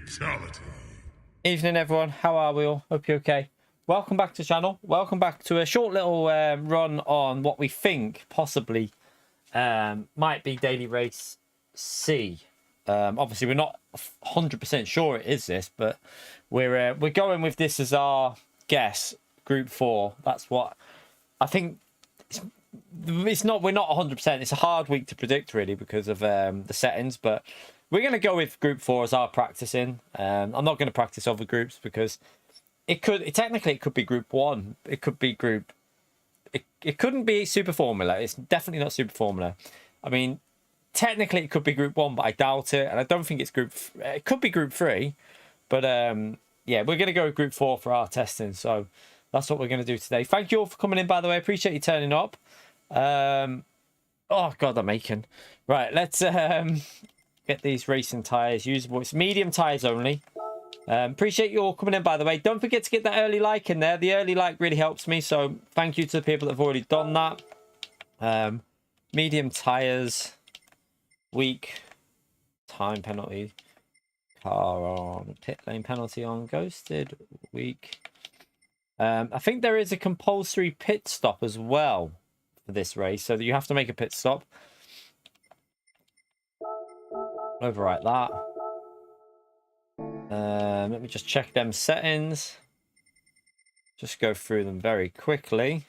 Fatality. Evening everyone, how are we all? Hope you're okay. Welcome back to the channel. Welcome back to a short little run on what we think possibly might be Daily Race C. Obviously we're not 100% sure it is this, but we're going with this as our guess. Group 4. That's what I think. It's not. We're not 100%. It's a hard week to predict really because of the settings, but we're going to go with Group 4 as our practicing. I'm not going to practice other groups because technically it could be Group 1. It could be Group. It couldn't be Super Formula. It's definitely not Super Formula. I mean, technically it could be Group 1, but I doubt it, and I don't think it's Group. It could be Group 3, but yeah, we're going to go with Group 4 for our testing. So that's what we're going to do today. Thank you all for coming in, by the way. Appreciate you turning up. Oh god, I'm aching. Right, let's get these racing tires usable. It's medium tires only. Appreciate you all coming in, by the way. Don't forget to get that early like in there. The early like really helps me, so thank you to the people that have already done that. Medium tires, weak, time penalty, car on, pit lane penalty on, ghosted, weak. I think there is a compulsory pit stop as well for this race, so that you have to make a pit stop. Overwrite that. Let me just check them settings. Just go through them very quickly.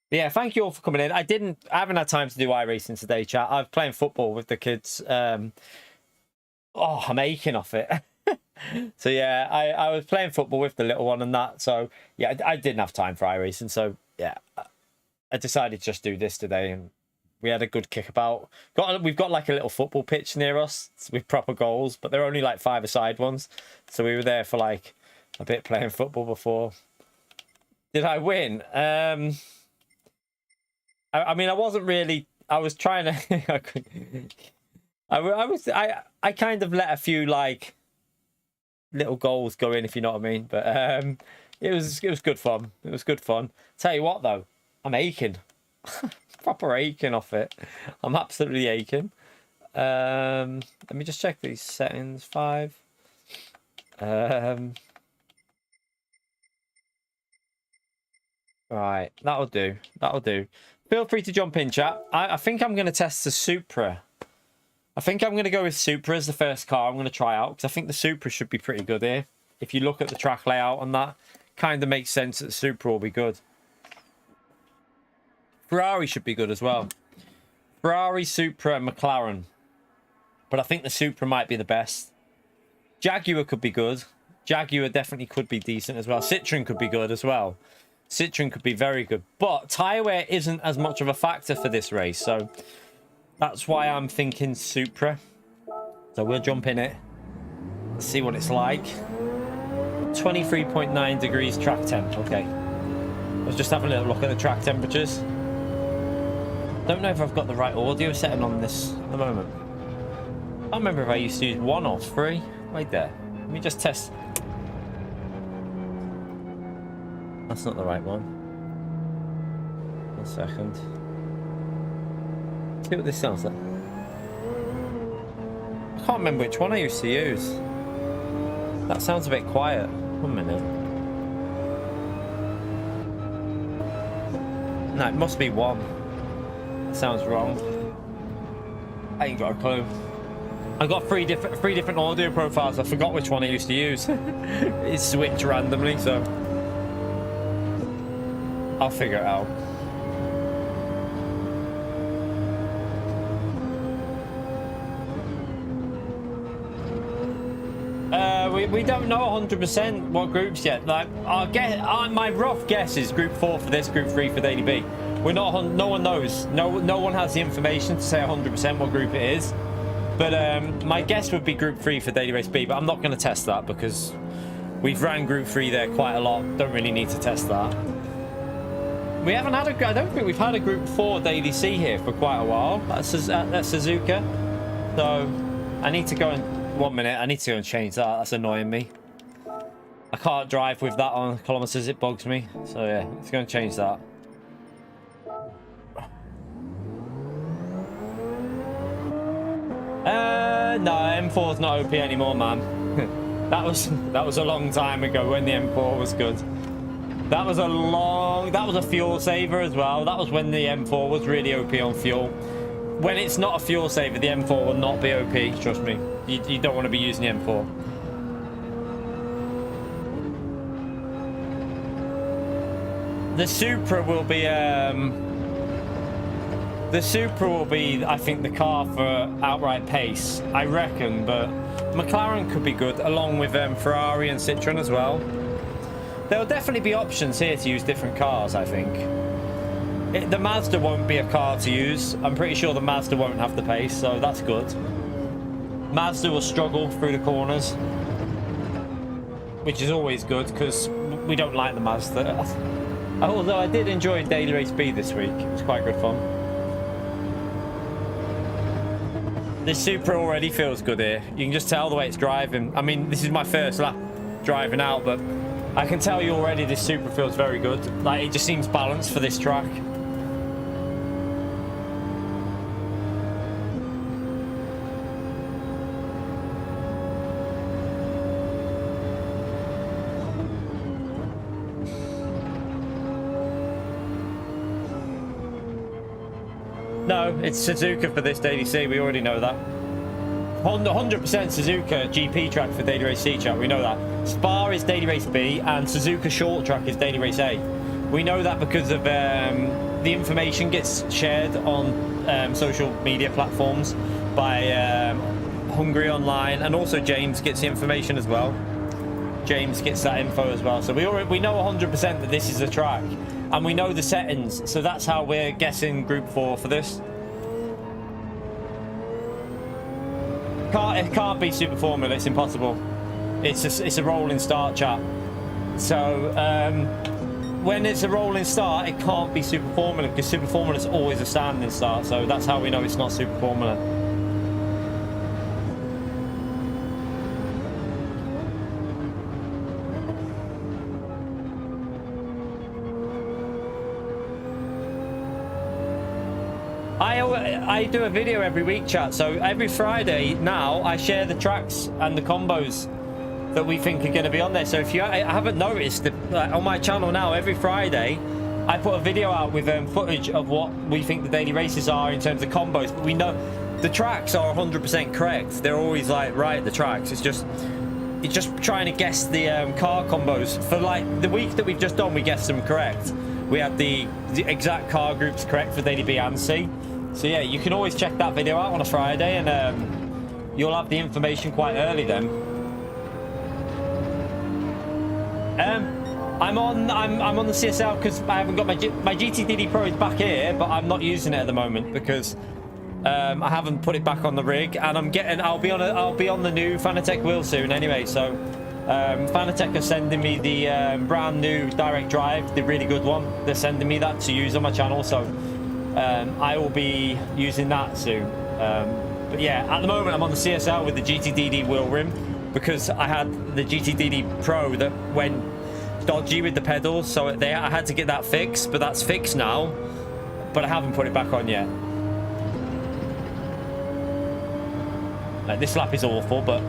But yeah, thank you all for coming in. I haven't had time to do iRacing today, chat. I'm playing football with the kids. Oh, I'm aching off it. So yeah, I was playing football with the little one and that. So yeah, I didn't have time for iRacing. So yeah, I decided to just do this today, and we had a good kickabout. We've got like a little football pitch near us with proper goals, but they're only like 5-a-side ones. So we were there for like a bit playing football before. Did I win? I mean, I wasn't really. I was trying to. I kind of let a few like little goals go in, if you know what I mean. But it was good fun. It was good fun. Tell you what though, I'm aching. Proper aching off it. I'm absolutely aching. Let me just check these settings. 5. Right, that'll do. That'll do. Feel free to jump in, chat. I think I'm going to test the Supra. I think I'm going to go with Supra as the first car I'm going to try out, because I think the Supra should be pretty good here. If you look at the track layout and that, kind of makes sense that the Supra will be good. Ferrari should be good as well. Ferrari, Supra, and McLaren. But I think the Supra might be the best. Jaguar could be good. Jaguar definitely could be decent as well. Citroen could be good as well. Citroen could be very good. But tyre wear isn't as much of a factor for this race, so that's why I'm thinking Supra. So we'll jump in it. See what it's like. 23.9 degrees track temp. Okay. I was just having a little look at the track temperatures. Don't know if I've got the right audio setting on this at the moment. I can't remember if I used to use 1 or 3. Wait there. Let me just test. That's not the right one. 1 second. See what this sounds like. I can't remember which one I used to use. That sounds a bit quiet. 1 minute. No, it must be 1. That sounds wrong. I ain't got a clue. I got three different audio profiles. I forgot which one I used to use. It switched randomly, so I'll figure it out. We don't know 100% what groups yet. Like, my rough guess is Group 4 for this, Group 3 for Daily B. We're not. No one knows. No one has the information to say 100% what group it is. But my guess would be Group 3 for Daily Race B. But I'm not going to test that because we've ran Group 3 there quite a lot. Don't really need to test that. We haven't had I don't think we've had a Group 4 Daily C here for quite a while. That's Suzuka. So I need to go and 1 minute. I need to go and change that. That's annoying me. I can't drive with that on kilometers. It bugs me. So yeah, let's go and change that. No, M4's not OP anymore, man. That was a long time ago when the M4 was good. That was a fuel saver as well. That was when the M4 was really OP on fuel. When it's not a fuel saver, the M4 will not be OP, trust me. You don't want to be using the M4. The Supra will be, I think, the car for outright pace, I reckon, but McLaren could be good, along with Ferrari and Citroen as well. There will definitely be options here to use different cars, I think. The Mazda won't be a car to use. I'm pretty sure the Mazda won't have the pace, so that's good. Mazda will struggle through the corners, which is always good, because we don't like the Mazda. Although I did enjoy Daily Race B this week. It was quite good fun. This Supra already feels good here. You can just tell the way it's driving. I mean, this is my first lap driving out, but I can tell you already this Supra feels very good. Like, it just seems balanced for this track. No, it's Suzuka for this Daily C. We already know that. 100% Suzuka GP track for Daily Race C, chat. We know that. Spa is Daily Race B, and Suzuka short track is Daily Race A. We know that because of the information gets shared on social media platforms by Hungary Online, and also James gets the information as well. James gets that info as well. So we know 100% that this is a track, and we know the settings. So that's how we're guessing Group 4 for this. It can't be Super Formula. It's impossible. It's a rolling start, chat. So when it's a rolling start, it can't be Super Formula, because Super Formula is always a standing start. So that's how we know it's not Super Formula. I do a video every week, chat. So every Friday now I share the tracks and the combos that we think are going to be on there. So if you haven't noticed, on my channel now, every Friday I put a video out with footage of what we think the daily races are in terms of combos. But we know the tracks are 100% correct. They're always like right, the tracks. It's just trying to guess the car combos. For like the week that we've just done, we guessed them correct. We had the exact car groups correct for Daily B and C. So yeah, you can always check that video out on a Friday, and you'll have the information quite early then. I'm on the CSL because I haven't got my GTDD Pro is back here, but I'm not using it at the moment because I haven't put it back on the rig, and I'll be on the new Fanatec wheel soon anyway. So Fanatec are sending me the brand new direct drive, the really good one. They're sending me that to use on my channel, so I will be using that soon. But yeah, at the moment I'm on the CSL with the GTDD wheel rim because I had the GTDD Pro that went dodgy with the pedals, so I had to get that fixed, but that's fixed now, but I haven't put it back on yet. Like, this lap is awful, but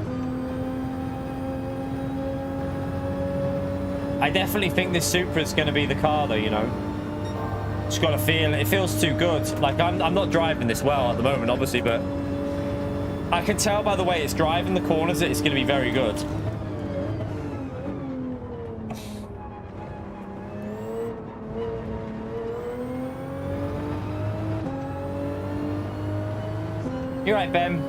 I definitely think this Supra is going to be the car though, you know. Just got a feel, it feels too good. Like, I'm not driving this well at the moment, obviously, but I can tell by the way it's driving the corners that it's going to be very good. You're right, Ben.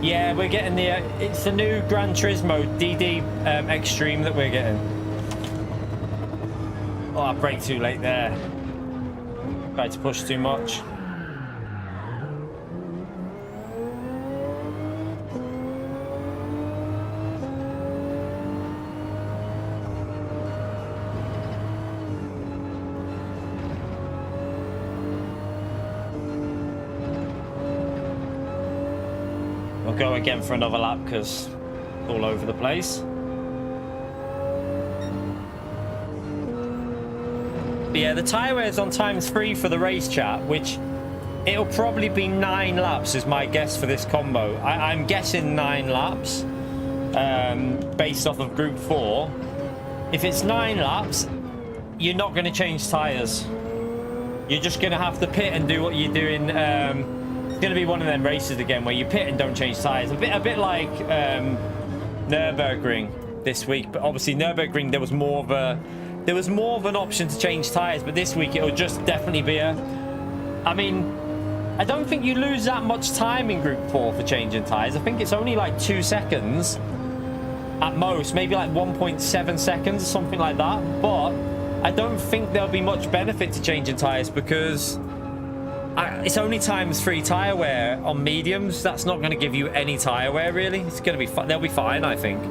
Yeah, we're getting the it's the new Gran Turismo DD Extreme that we're getting. Oh, I braked too late there. Tried to push too much. Go again for another lap because it's all over the place. But yeah, the tyre wear is on ×3 for the race, chat, which It'll probably be 9 laps is my guess for this combo. I'm guessing 9 laps based off of Group 4. If it's 9 laps, you're not going to change tyres. You're just going to have to pit and do what you're doing. It's going to be one of them races again where you pit and don't change tyres. A bit like Nürburgring this week. But obviously Nürburgring, there was more of an option to change tyres. But this week it'll just definitely be I mean, I don't think you lose that much time in Group 4 for changing tyres. I think it's only like 2 seconds at most, maybe like 1.7 seconds or something like that. But I don't think there'll be much benefit to changing tyres because it's only ×3 tyre wear on mediums. That's not going to give you any tyre wear, really. It's going to be they'll be fine, I think.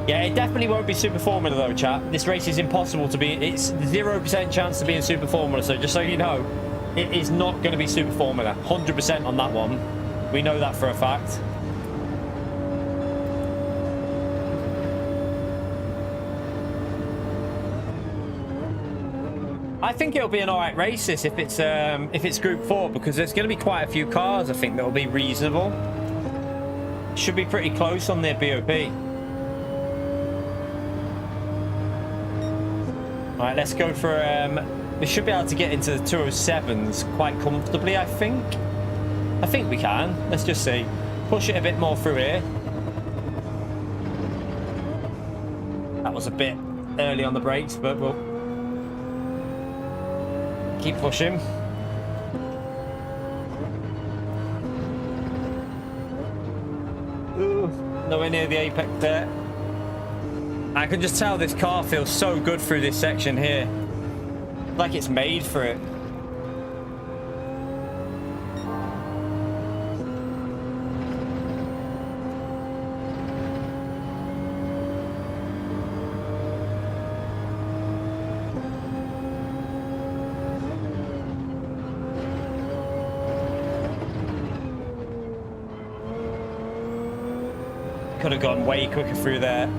Yeah, it definitely won't be Super Formula though, chat. This race is impossible to be. It's 0% chance to be in Super Formula. So just so you know, it is not going to be Super Formula. 100% on that one. We know that for a fact. I think it'll be an alright race this if it's Group 4 because there's going to be quite a few cars. I think that'll be reasonable. Should be pretty close on their BOP. Alright, let's go for we should be able to get into the 207s quite comfortably, I think. I think we can. Let's just see. Push it a bit more through here. That was a bit early on the brakes, but we'll keep pushing. Ooh, nowhere near the apex there. I can just tell this car feels so good through this section here. Like it's made for it. Could have gone way quicker through there.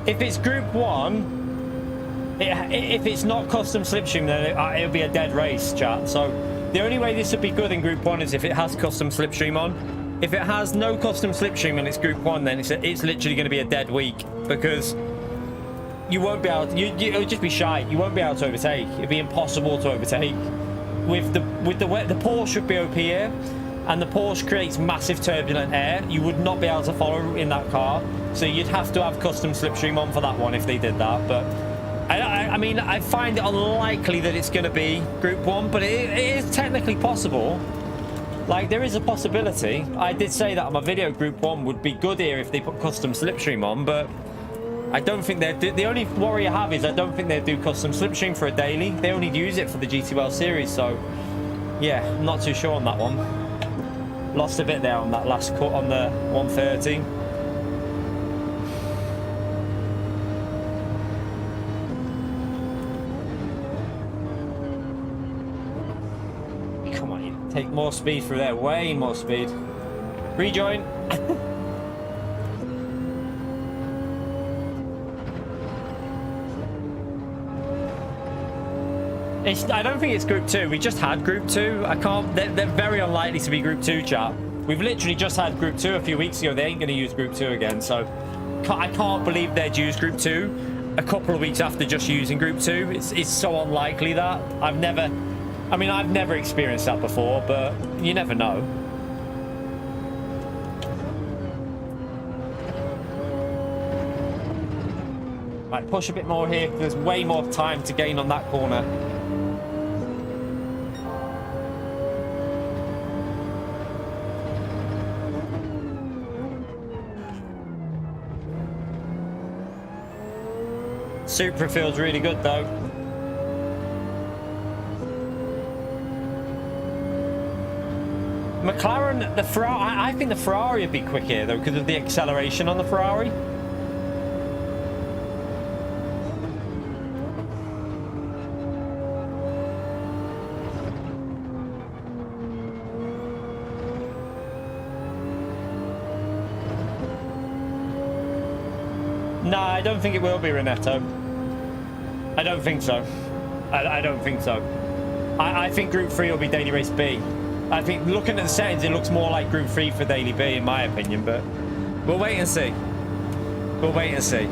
If it's Group 1, if it's not custom slipstream, then it'll be a dead race, chat. So the only way this would be good in Group 1 is if it has custom slipstream on. If it has no custom slipstream and it's Group 1, then it's literally going to be a dead week because you won't be able to, it'll just be shite. You won't be able to overtake. It'll be impossible to overtake. With the Porsche BOP here, and the Porsche creates massive turbulent air, you would not be able to follow in that car. So you'd have to have custom slipstream on for that one if they did that. But I mean, I find it unlikely that it's going to be Group 1, but it is technically possible. Like, there is a possibility. I did say that on my video, Group 1 would be good here if they put custom slipstream on, but I don't think they'd do. The only worry I have is I don't think they'd do custom slipstream for a daily. They only use it for the GTL series, so yeah, I'm not too sure on that one. Lost a bit there on that last cut on the 130. Come on, you take more speed through there, way more speed. Rejoin. I don't think it's Group 2. We just had Group 2. They're very unlikely to be Group 2, chat. We've literally just had Group 2 a few weeks ago. They ain't going to use Group 2 again. So I can't believe they'd use Group 2 a couple of weeks after just using Group 2. It's so unlikely that. I've never experienced that before, but you never know. Right, push a bit more here. There's way more time to gain on that corner. Supra feels really good though. McLaren, the Ferrari, I think the Ferrari would be quick here though because of the acceleration on the Ferrari. No, I don't think it will be Renetto. I don't think so. I don't think so. I think Group 3 will be Daily Race B. I think looking at the settings, it looks more like Group 3 for Daily B, in my opinion, but we'll wait and see. We'll wait and see.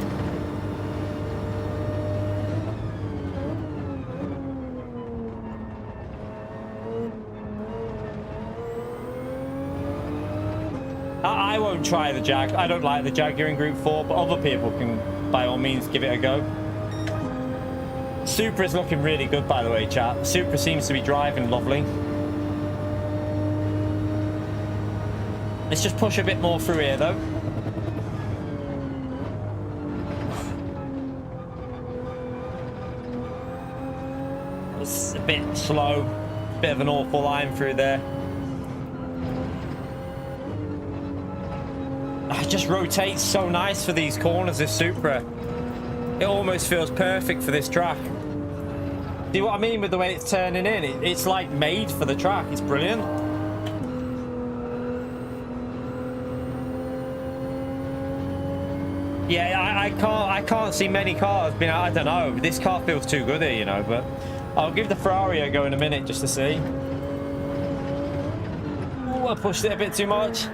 I won't try the Jag. I don't like the Jag here in Group 4, but other people can, by all means, give it a go. Supra is looking really good, by the way, chat. Supra seems to be driving lovely. Let's just push a bit more through here, though. It's a bit slow. Bit of an awful line through there. It just rotates so nice for these corners, this Supra. It almost feels perfect for this track. See what I mean with the way it's turning in? It's like made for the track. It's brilliant. Yeah, I can't see many cars being. I don't know. This car feels too good here, you know. But I'll give the Ferrari a go in a minute just to see. Ooh, I pushed it a bit too much.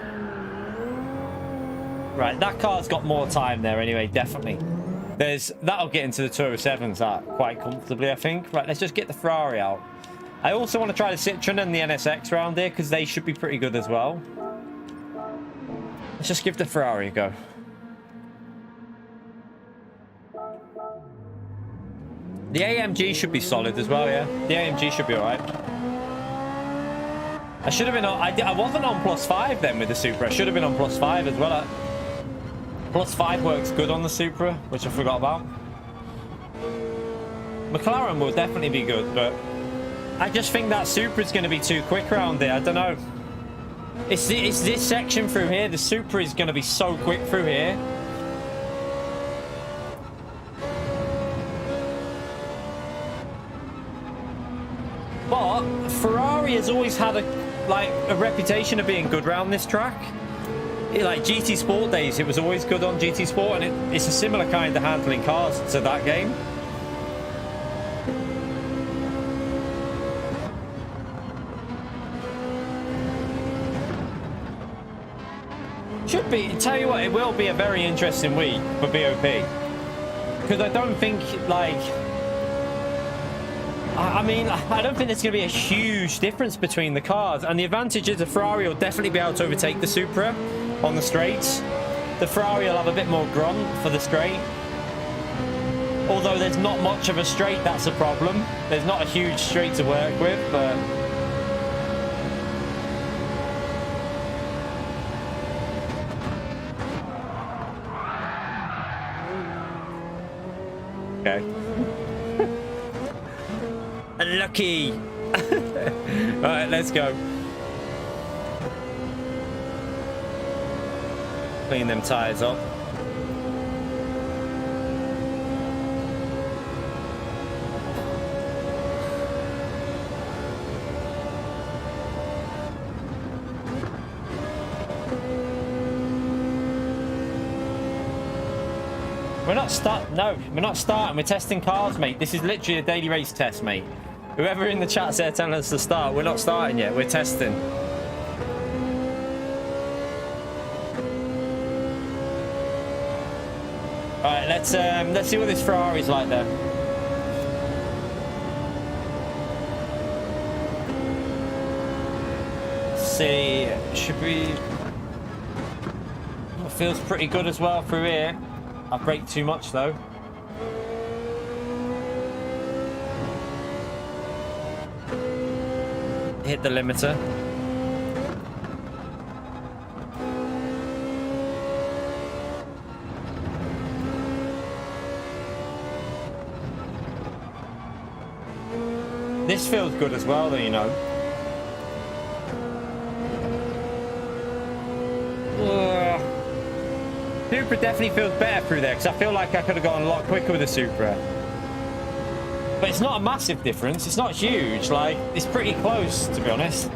Right, that car's got more time there anyway, definitely. That'll get into the 207s quite comfortably, I think. Right, let's just get the Ferrari out. I also want to try the Citroen and the NSX around here because they should be pretty good as well. Let's just give the Ferrari a go. The AMG should be solid as well, yeah. The AMG should be alright. I should have been on... I wasn't on +5 then with the Supra. I should have been on +5 as well. +5 works good on the Supra, which I forgot about. McLaren will definitely be good, but I just think that Supra is going to be too quick around there. I don't know. It's this section through here. The Supra is going to be so quick through here. But Ferrari has always had a reputation of being good around this track. Like GT Sport days, it was always good on GT Sport, and it's a similar kind of handling cars to that game. Should be. Tell you what, it will be a very interesting week for BOP, because I don't think I mean, I don't think there's going to be a huge difference between the cars, and the advantage is the Ferrari will definitely be able to overtake the Supra on the straights. The Ferrari will have a bit more grunt for the straight. Although there's not much of a straight, that's a problem. There's not a huge straight to work with, but... Okay. Unlucky! Alright, let's go. Clean them tyres up. We're not starting. We're testing cars, mate. This is literally a daily race test, mate. Whoever in the chat's there telling us to start, we're not starting yet. We're testing. All right, let's see what this Ferrari's like then. See, should we? It feels pretty good as well through here. I brake too much though. Hit the limiter. This feels good as well, though, you know. Supra definitely feels better through there, because I feel like I could have gone a lot quicker with the Supra. But it's not a massive difference. It's not huge. Like, it's pretty close, to be honest.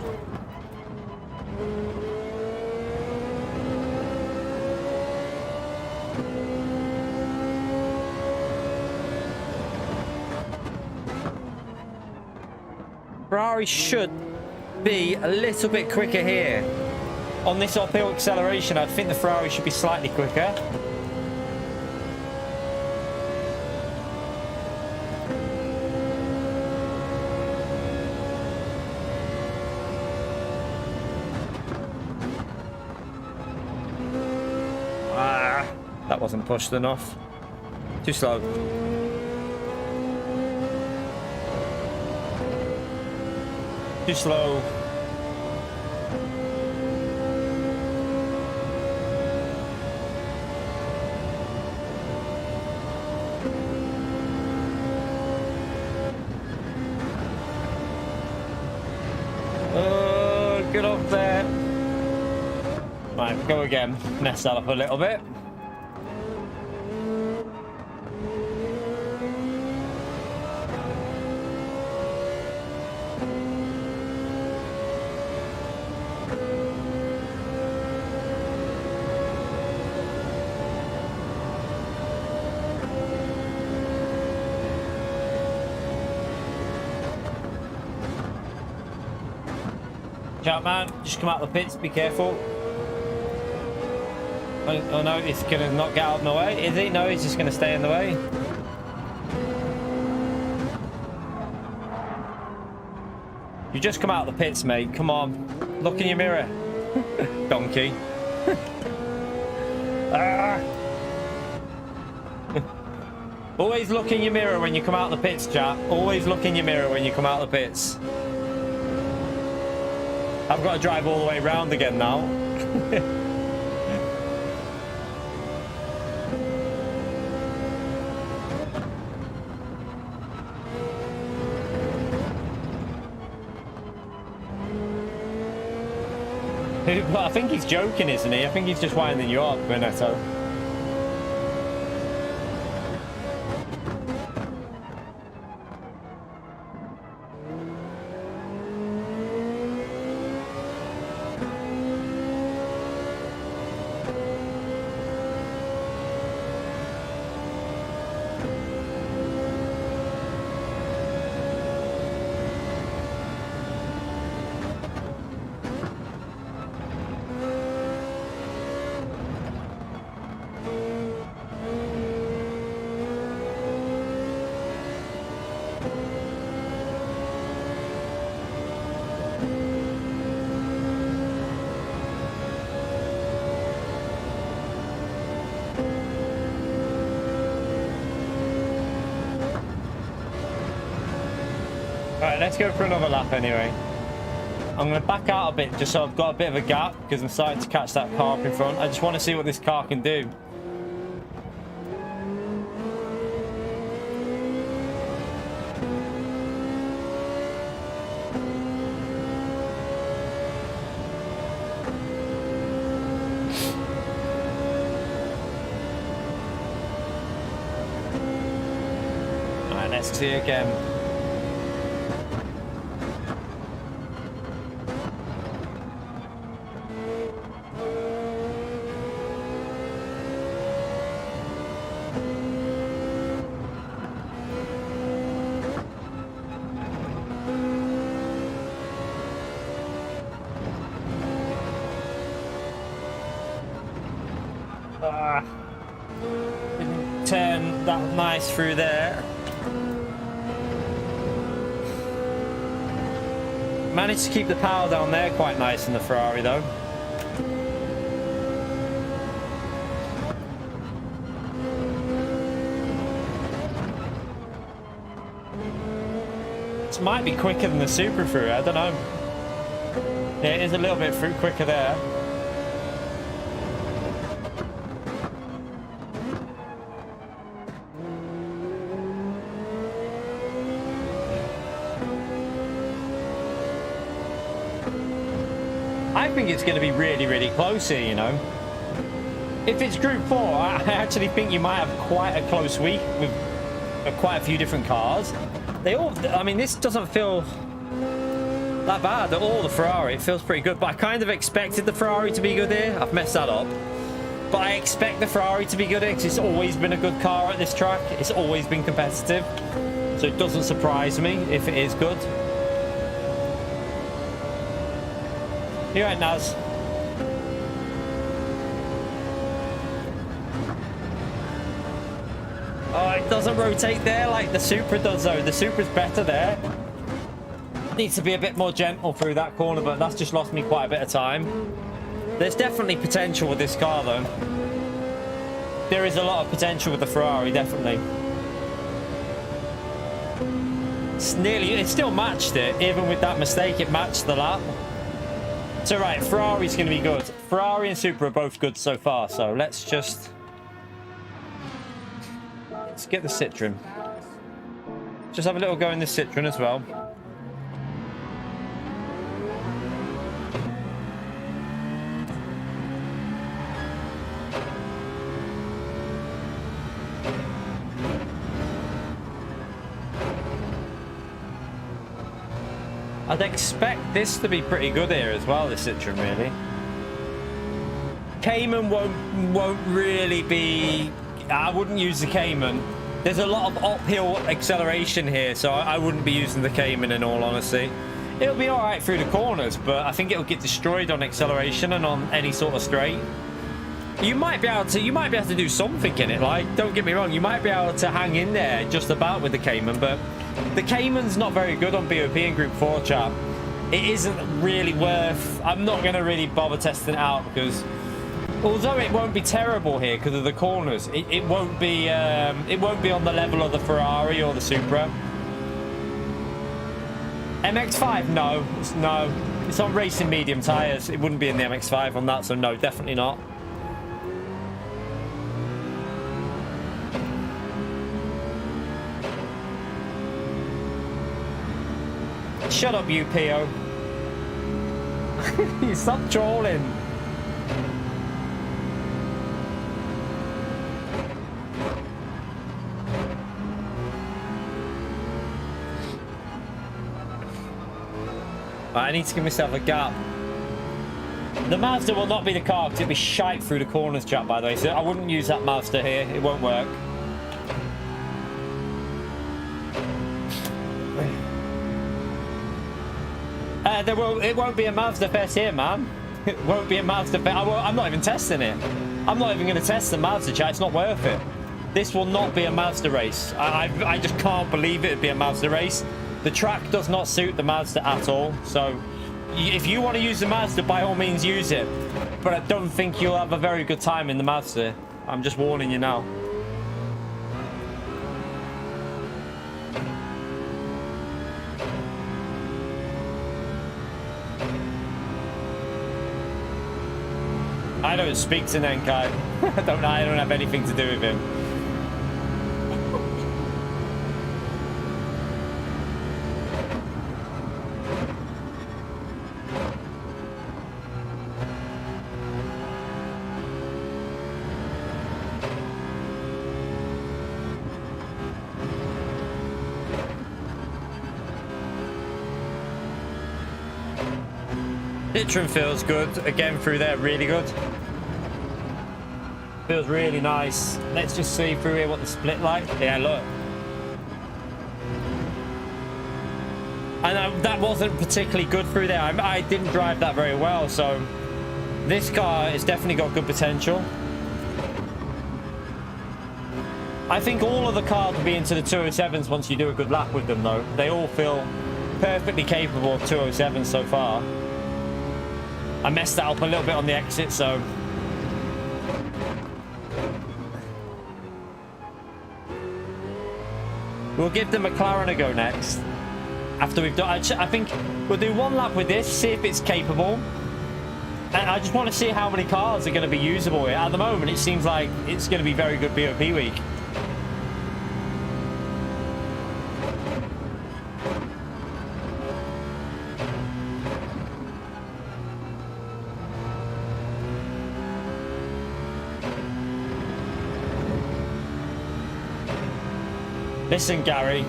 Ferrari should be a little bit quicker here. On this uphill acceleration, I'd think the Ferrari should be slightly quicker. That wasn't pushed enough. Too slow. Too slow. Oh, get up there. Right, go again. Mess that up a little bit. Chat man, just come out the pits, be careful. Oh no, he's gonna not get out of the way, is he? No, he's just gonna stay in the way. You just come out of the pits, mate. Come on. Look in your mirror. Donkey. Ah. Always look in your mirror when you come out of the pits, chat. Always look in your mirror when you come out of the pits. I've got to drive all the way around again now. I think he's joking, isn't he? I think he's just winding you up, Benetto. Right, let's go for another lap anyway. I'm going to back out a bit just so I've got a bit of a gap because I'm starting to catch that car up in front. I just want to see what this car can do. Alright, let's see again. Didn't turn that nice through there. Managed to keep the power down there quite nice in the Ferrari though. This might be quicker than the Supra through, I don't know. Yeah, it is a little bit quicker there. I think it's going to be really, really close here, you know. If it's Group 4, I actually think you might have quite a close week with quite a few different cars. They all, I mean, this doesn't feel that bad at all, the Ferrari. It feels pretty good, but I kind of expected the Ferrari to be good here. I've messed that up. But I expect the Ferrari to be good here because it's always been a good car at this track. It's always been competitive. So it doesn't surprise me if it is good. You right, Naz? Oh, it doesn't rotate there like the Supra does, though. The Supra's better there. Needs to be a bit more gentle through that corner, but that's just lost me quite a bit of time. There's definitely potential with this car, though. There is a lot of potential with the Ferrari, definitely. It still matched it. Even with that mistake, it matched the lap. So, right, Ferrari's going to be good. Ferrari and Supra are both good so far, so let's get the Citroen. Just have a little go in the Citroen as well. I'd expect this to be pretty good here as well, the Citroen, really. Cayman won't really be... I wouldn't use the Cayman. There's a lot of uphill acceleration here, so I wouldn't be using the Cayman in all honesty. It'll be all right through the corners, but I think it'll get destroyed on acceleration and on any sort of straight. You might be able to do something in it. Like, don't get me wrong, you might be able to hang in there just about with the Cayman, but the Cayman's not very good on BOP in Group 4, chap. It isn't really worth... I'm not going to really bother testing it out because... Although it won't be terrible here because of the corners, it won't be on the level of the Ferrari or the Supra. MX-5, no. It's on racing medium tyres. It wouldn't be in the MX-5 on that, so no, definitely not. Shut up, you PO. You stop trolling. I need to give myself a gap. The Mazda will not be the car because it'll be shite through the corners, chat, by the way. So I wouldn't use that Mazda here. It won't work. It won't be a Mazda Fest here, man. It won't be a Mazda Fest. I'm not even testing it. I'm not even going to test the Mazda, chat. It's not worth it. This will not be a Mazda race. I just can't believe it would be a Mazda race. The track does not suit the Mazda at all. So if you want to use the Mazda, by all means use it. But I don't think you'll have a very good time in the Mazda. I'm just warning you now. I don't speak to Nenkai. I don't have anything to do with him. Citroen feels good. Again, through there, really good. Feels really nice. Let's just see through here what the split like. Yeah, look. And that wasn't particularly good through there. I didn't drive that very well, so this car has definitely got good potential. I think all of the cars will be into the 207s once you do a good lap with them, though. They all feel perfectly capable of 207s so far. I messed that up a little bit on the exit, so... We'll give the McLaren a go next. After we've done... I think we'll do one lap with this, see if it's capable. And I just want to see how many cars are going to be usable here. At the moment, it seems like it's going to be very good BOP week. Listen, Gary,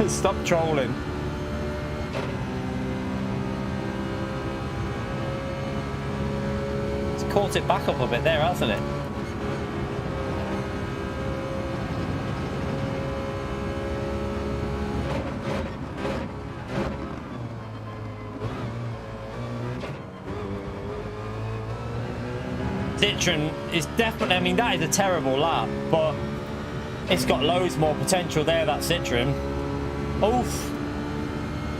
stop trolling. It's caught it back up a bit there, hasn't it? Citroen is definitely, I mean, that is a terrible lap, but it's got loads more potential there, that Citroen. Oof.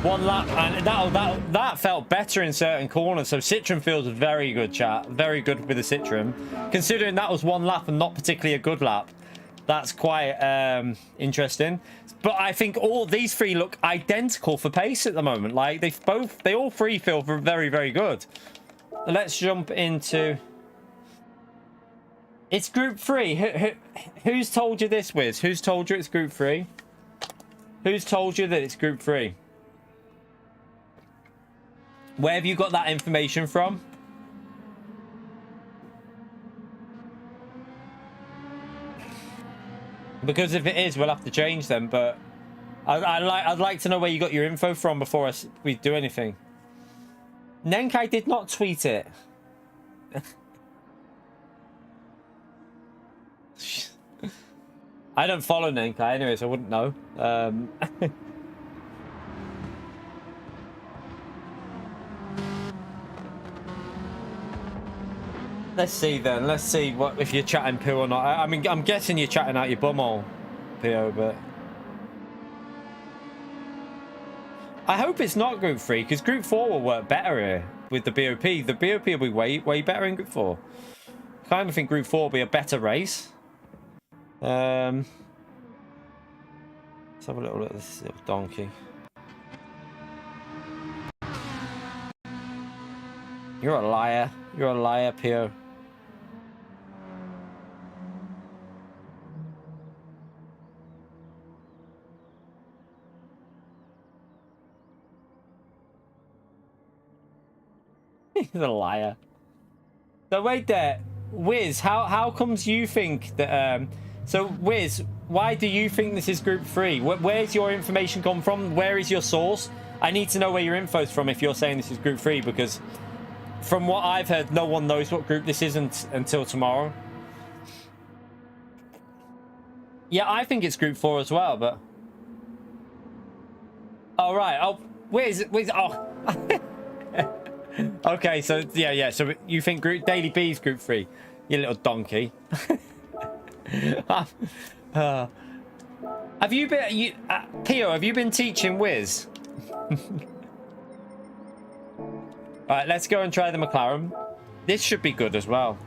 One lap, and that felt better in certain corners. So Citroen feels very good, chat. Very good with the Citroen. Considering that was one lap and not particularly a good lap. That's quite interesting. But I think all these three look identical for pace at the moment. Like, they all three feel very, very good. Let's jump into... It's Group 3. Who's told you this, Wiz? Who's told you it's Group 3? Who's told you that it's Group 3? Where have you got that information from? Because if it is, we'll have to change them. But I'd like to know where you got your info from before we do anything. Nenkai did not tweet it. I don't follow Nenkai anyway, so I wouldn't know. Let's see then. Let's see what if you're chatting poo or not. I mean, I'm guessing you're chatting out your bumhole, PO, but I hope it's not Group 3 because Group 4 will work better here with the BOP. The BOP will be way better in Group 4. I kind of think Group 4 will be a better race. Let's have a little look at this little donkey. You're a liar. You're a liar, PO. He's a liar. So wait there, Wiz. How comes you think that? So Wiz, why do you think this is Group 3? Where's your information come from? Where is your source? I need to know where your info's from if you're saying this is Group 3, because from what I've heard, no one knows what group this is until tomorrow. Yeah, I think it's Group 4 as well, but... Oh, right. Oh, where's... Oh. Okay, so, yeah. So you think Daily B's Group 3? You little donkey. Have you been... Pio, have you been teaching Wiz? Alright, let's go and try the McLaren. This should be good as well.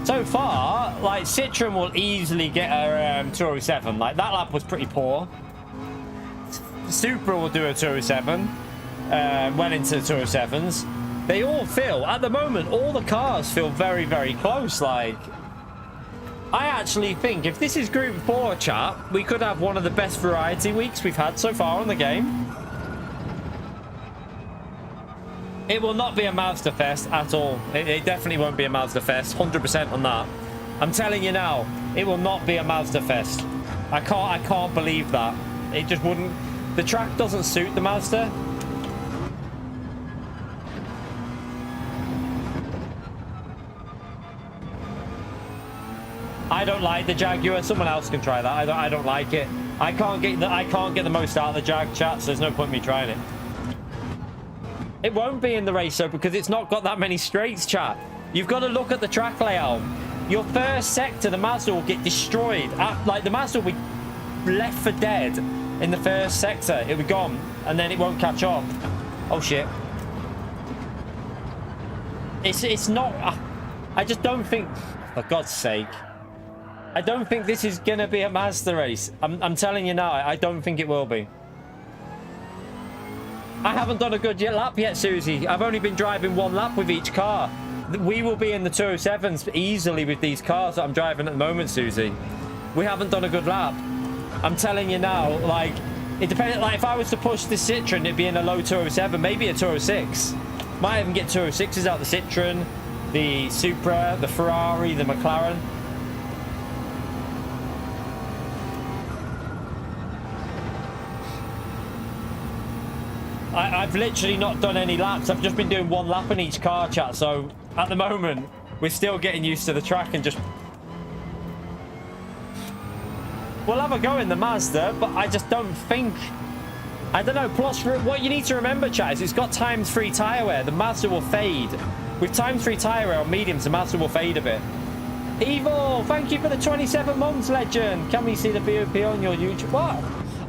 So far, like, Citroen will easily get a 207. Like, that lap was pretty poor. Supra will do a 207. Well into the 207s. They all feel, at the moment, all the cars feel very, very close. Like, I actually think if this is Group 4, chat, we could have one of the best variety weeks we've had so far on the game. It will not be a Mazda fest at all. It definitely won't be a Mazda fest. 100% on that. I'm telling you now, it will not be a Mazda fest. I can't believe that. It just wouldn't. The track doesn't suit the Mazda. I don't like the Jaguar. Someone else can try that. I don't like it. I can't get the most out of the Jag, chat, so there's no point in me trying it. It won't be in the race though, because it's not got that many straights, chat. You've got to look at the track layout. Your first sector, the Mazda will get destroyed. Like, the Mazda will be left for dead in the first sector. It'll be gone, and then it won't catch up. Oh shit. It's not. I just don't think. For God's sake. I don't think this is gonna be a Mazda race. I'm telling you now. I don't think it will be. I haven't done a good lap yet, Susie. I've only been driving one lap with each car. We will be in the 207s easily with these cars that I'm driving at the moment, Susie. We haven't done a good lap. I'm telling you now, like, it depends. Like, if I was to push the Citroen, it'd be in a low 207, maybe a 206. Might even get 206s out the Citroen, the Supra, the Ferrari, the McLaren. I've literally not done any laps. I've just been doing one lap in each car, chat. So at the moment, we're still getting used to the track and just... We'll have a go in the Mazda, but I just don't think I don't know. Plus, what you need to remember, chat, is it's got ×3 tyre wear. The Mazda will fade. With ×3 tyre wear on mediums, the Mazda will fade a bit. Evil, thank you for the 27 months, legend. Can we see the BOP on your YouTube? What?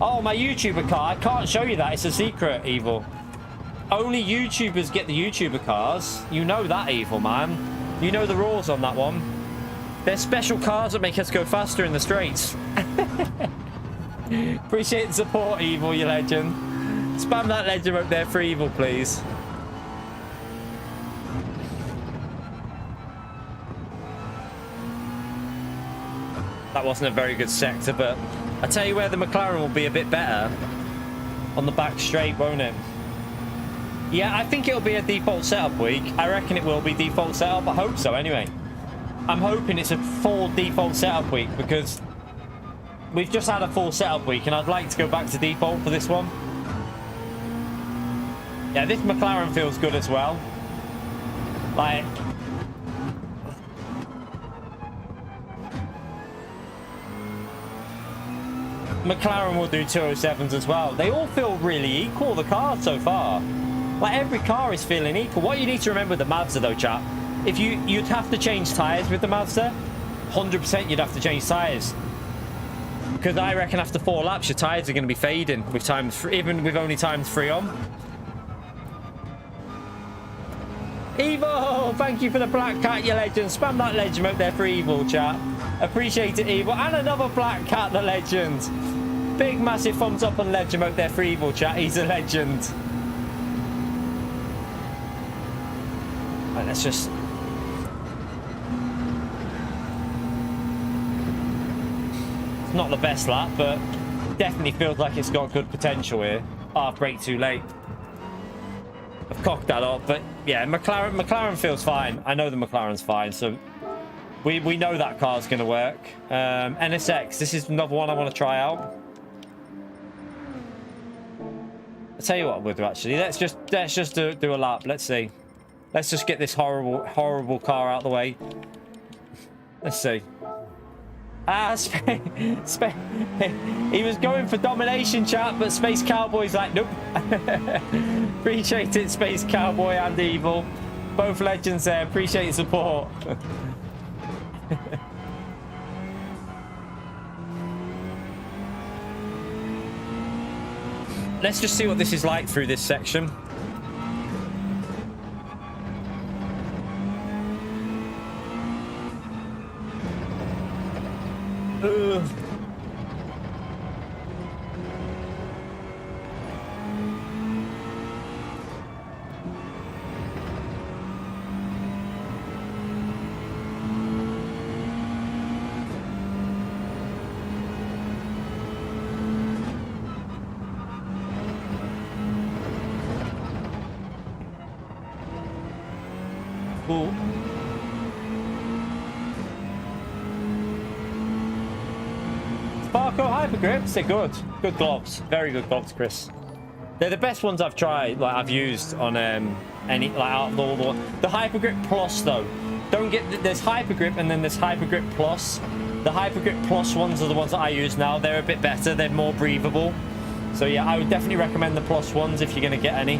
Oh, my YouTuber car. I can't show you that. It's a secret, Evil. Only YouTubers get the YouTuber cars. You know that, Evil, man. You know the rules on that one. There's special cars that make us go faster in the straights. Appreciate the support, Evil, you legend. Spam that legend up there for Evil, please. That wasn't a very good sector, but I tell you where the McLaren will be a bit better. On the back straight, won't it? Yeah, I think it'll be a default setup week. I reckon it will be default setup. I hope so, anyway. I'm hoping it's a full default setup week because we've just had a full setup week and I'd like to go back to default for this one. Yeah, this McLaren feels good as well. Like... McLaren will do 207s as well. They all feel really equal, the cars so far. Like, every car is feeling equal. What you need to remember with the Mazda, though, chap, if you'd have to change tyres with the Mazda, 100% you'd have to change tyres. Because I reckon after 4 laps, your tyres are going to be fading with ×3, even with only ×3 on. Evil, thank you for the black cat, you legend. Spam that legend out there for Evil, chat. Appreciate it, Evil. And another black cat, the legend. Big, massive thumbs up on legend out there for Evil, chat. He's a legend. Right, let's just... It's not the best lap, but definitely feels like it's got good potential here. Half brake too late. I've cocked that up, but yeah, McLaren feels fine. I know the McLaren's fine, so we know that car's going to work. NSX, this is another one I want to try out. I'll tell you what we'll do, actually. Let's just do a lap. Let's see. Let's just get this horrible car out of the way. Let's see. Ah, he was going for domination, chat, but Space Cowboy's like, nope. Appreciate it, Space Cowboy and Evil. Both legends there. Appreciate your support. Let's just see what this is like through this section. Cool. Sparko Hyper Grips, they're good. Good gloves. Very good gloves, Chris. They're the best ones I've tried, like I've used on any, like out of all the Hyper Grip Plus though. Don't get, there's Hyper Grip and then there's Hyper Grip Plus. The Hyper Grip Plus ones are the ones that I use now. They're a bit better, they're more breathable. So yeah, I would definitely recommend the Plus ones if you're gonna get any.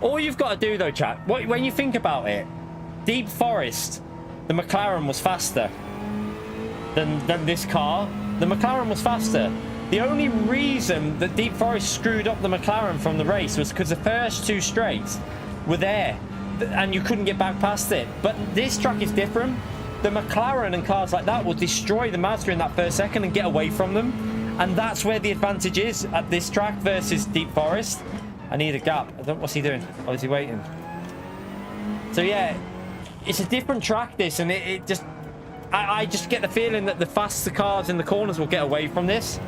All you've got to do though, chat, when you think about it, Deep Forest, the McLaren was faster than this car. The McLaren was faster. The only reason that Deep Forest screwed up the McLaren from the race was because the first 2 straights were there and you couldn't get back past it. But this track is different. The McLaren and cars like that will destroy the Mazda in that first second and get away from them. And that's where the advantage is at this track versus Deep Forest. I need a gap. I don't, what's he doing? Oh, is he waiting? So yeah, it's a different track this, and it just, I just get the feeling that the faster cars in the corners will get away from this.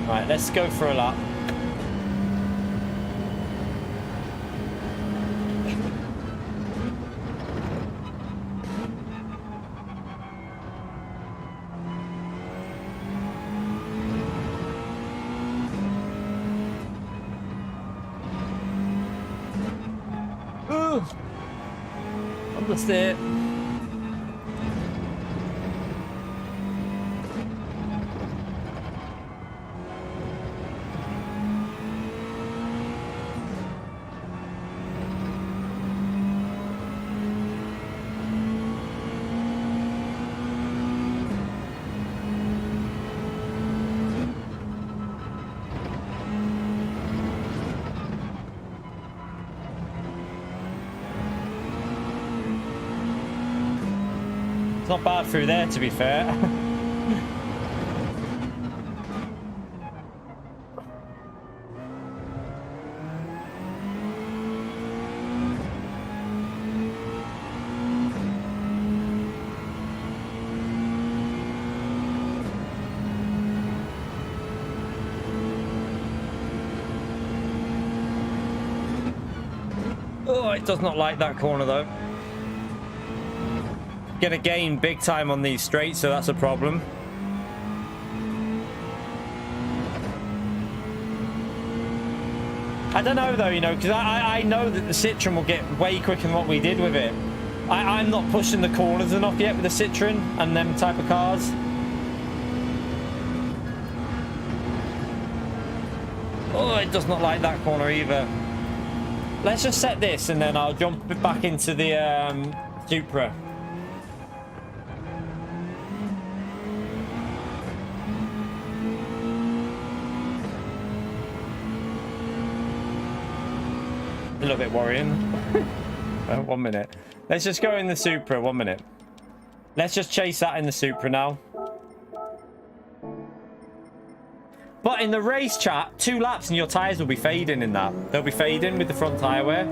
Right, let's go for a lap. past it. Not bad through there, to be fair. Oh, it does not like that corner though. Gonna gain big time on these straights, so that's a problem. I don't know though, you know, because I know that the Citroen will get way quicker than what we did with it. I'm not pushing the corners enough yet with the Citroen and them type of cars. Oh, it does not like that corner either. Let's just set this and then I'll jump back into the Supra. A little bit worrying. 1 minute. Let's just go in the Supra. 1 minute. Let's just chase that in the Supra now. But in the race chat, 2 laps and your tyres will be fading in that. They'll be fading with the front tyre wear.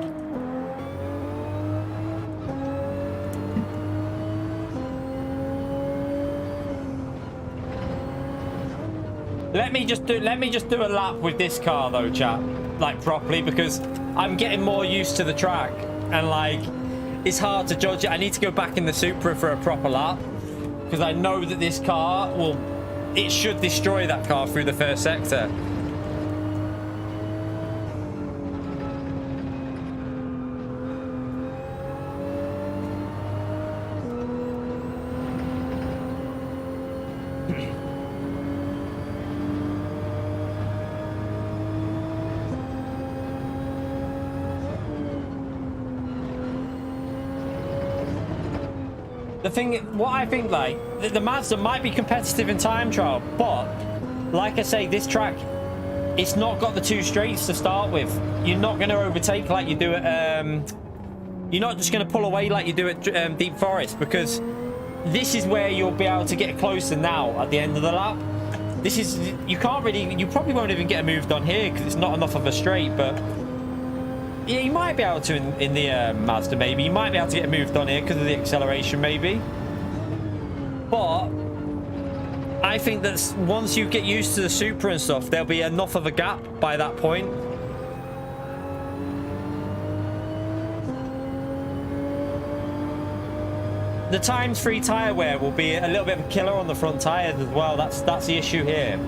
Let me just do a lap with this car though, chat, like properly, because I'm getting more used to the track and like it's hard to judge it. I need to go back in the Supra for a proper lap because I know that this car it should destroy that car through the first sector. The thing, what I think, like, the Mazda might be competitive in time trial, but like I say, this track, it's not got the 2 straights to start with. You're not going to overtake like you do at, you're not just going to pull away like you do at Deep Forest, because this is where you'll be able to get closer now at the end of the lap. This is, you probably won't even get a move done here because it's not enough of a straight, but yeah, you might be able to in the Mazda, maybe. You might be able to get a move done here because of the acceleration, maybe. But I think that once you get used to the Supra and stuff, there'll be enough of a gap by that point. The times-free tyre wear will be a little bit of a killer on the front tyres as well. That's the issue here.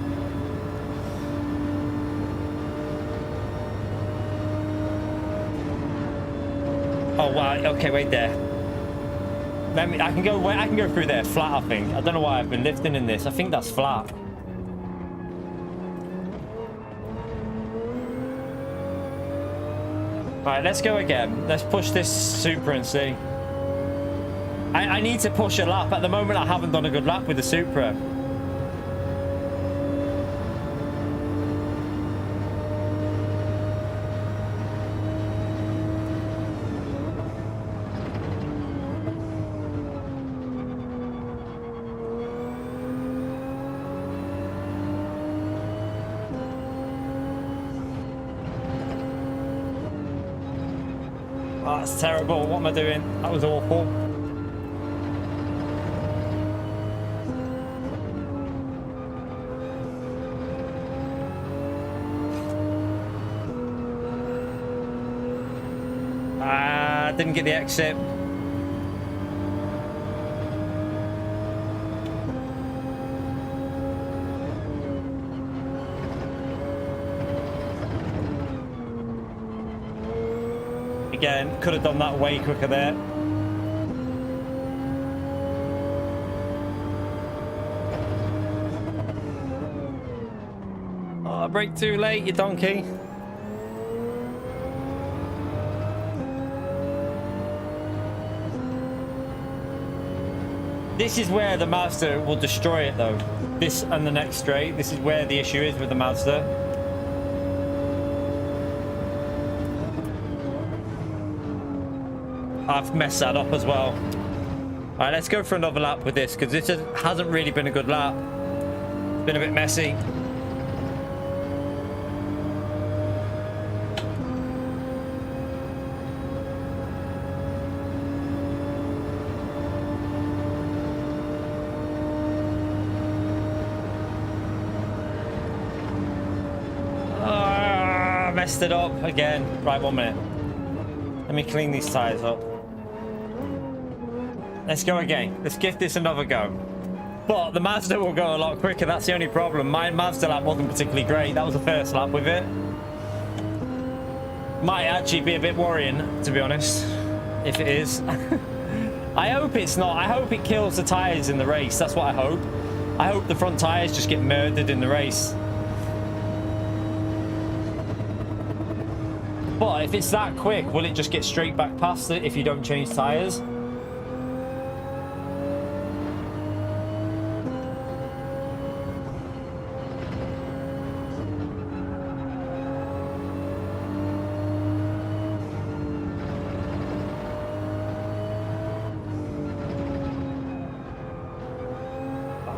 Oh wow! Okay, wait there. I can go through there flat. I think. I don't know why I've been lifting in this. I think that's flat. All right, let's go again. Let's push this Supra and see. I need to push a lap. At the moment, I haven't done a good lap with the Supra. Oh, that's terrible. What am I doing? That was awful. Didn't get the exit. Again, could have done that way quicker there. brake too late, you donkey. This is where the Mazda will destroy it though. This and the next straight. This is where the issue is with the Mazda. I've messed that up as well. Alright, let's go for another lap with this, because this hasn't really been a good lap. It's been a bit messy. Messed it up again. Right, 1 minute. Let me clean these tires up. Let's go again. Let's give this another go. But the Mazda will go a lot quicker. That's the only problem. My Mazda lap wasn't particularly great. That was the first lap with it. Might actually be a bit worrying, to be honest, if it is. I hope it's not. I hope it kills the tires in the race. That's what I hope. I hope the front tires just get murdered in the race. But if it's that quick, will it just get straight back past it if you don't change tyres?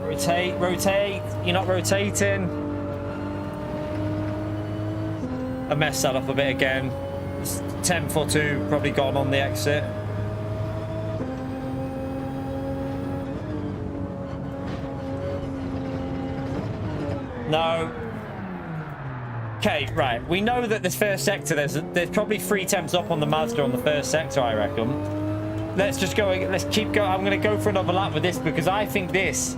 Rotate, rotate. You're not rotating. I messed that up a bit again. It's 10th or 2 probably gone on the exit. No. Okay, right. We know that this first sector, there's probably 3 temps up on the Mazda on the first sector, I reckon. Let's just go. Let's keep going. I'm going to go for another lap with this because I think this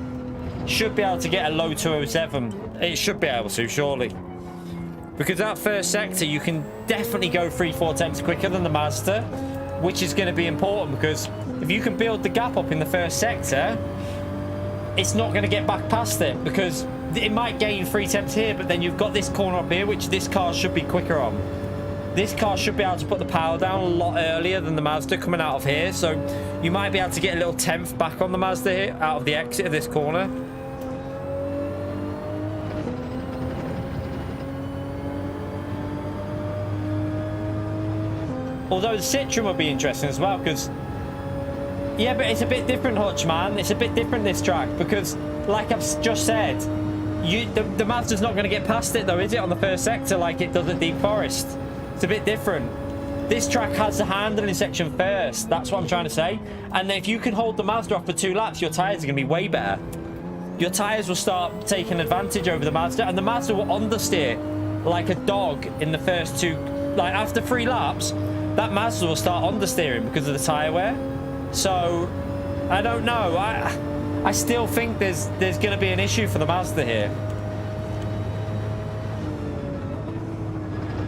should be able to get a low 207. It should be able to, surely. Because that first sector, you can definitely go 3-4 temps quicker than the Mazda, which is going to be important because if you can build the gap up in the first sector, it's not going to get back past it because it might gain 3 temps here, but then you've got this corner up here, which this car should be quicker on. This car should be able to put the power down a lot earlier than the Mazda coming out of here, so you might be able to get a little 10th back on the Mazda here out of the exit of this corner. Although the Citroen would be interesting as well, because... Yeah, but it's a bit different, Hutch, man. It's a bit different, this track, because, like I've just said, the Mazda's not going to get past it, though, is it, on the first sector, like it does at Deep Forest? It's a bit different. This track has the handling section first. That's what I'm trying to say. And if you can hold the Mazda off for 2 laps, your tyres are going to be way better. Your tyres will start taking advantage over the Mazda, and the Mazda will understeer like a dog in the first 2... Like, after 3 laps... That Mazda will start understeering because of the tyre wear. So, I don't know. I still think there's going to be an issue for the Mazda here.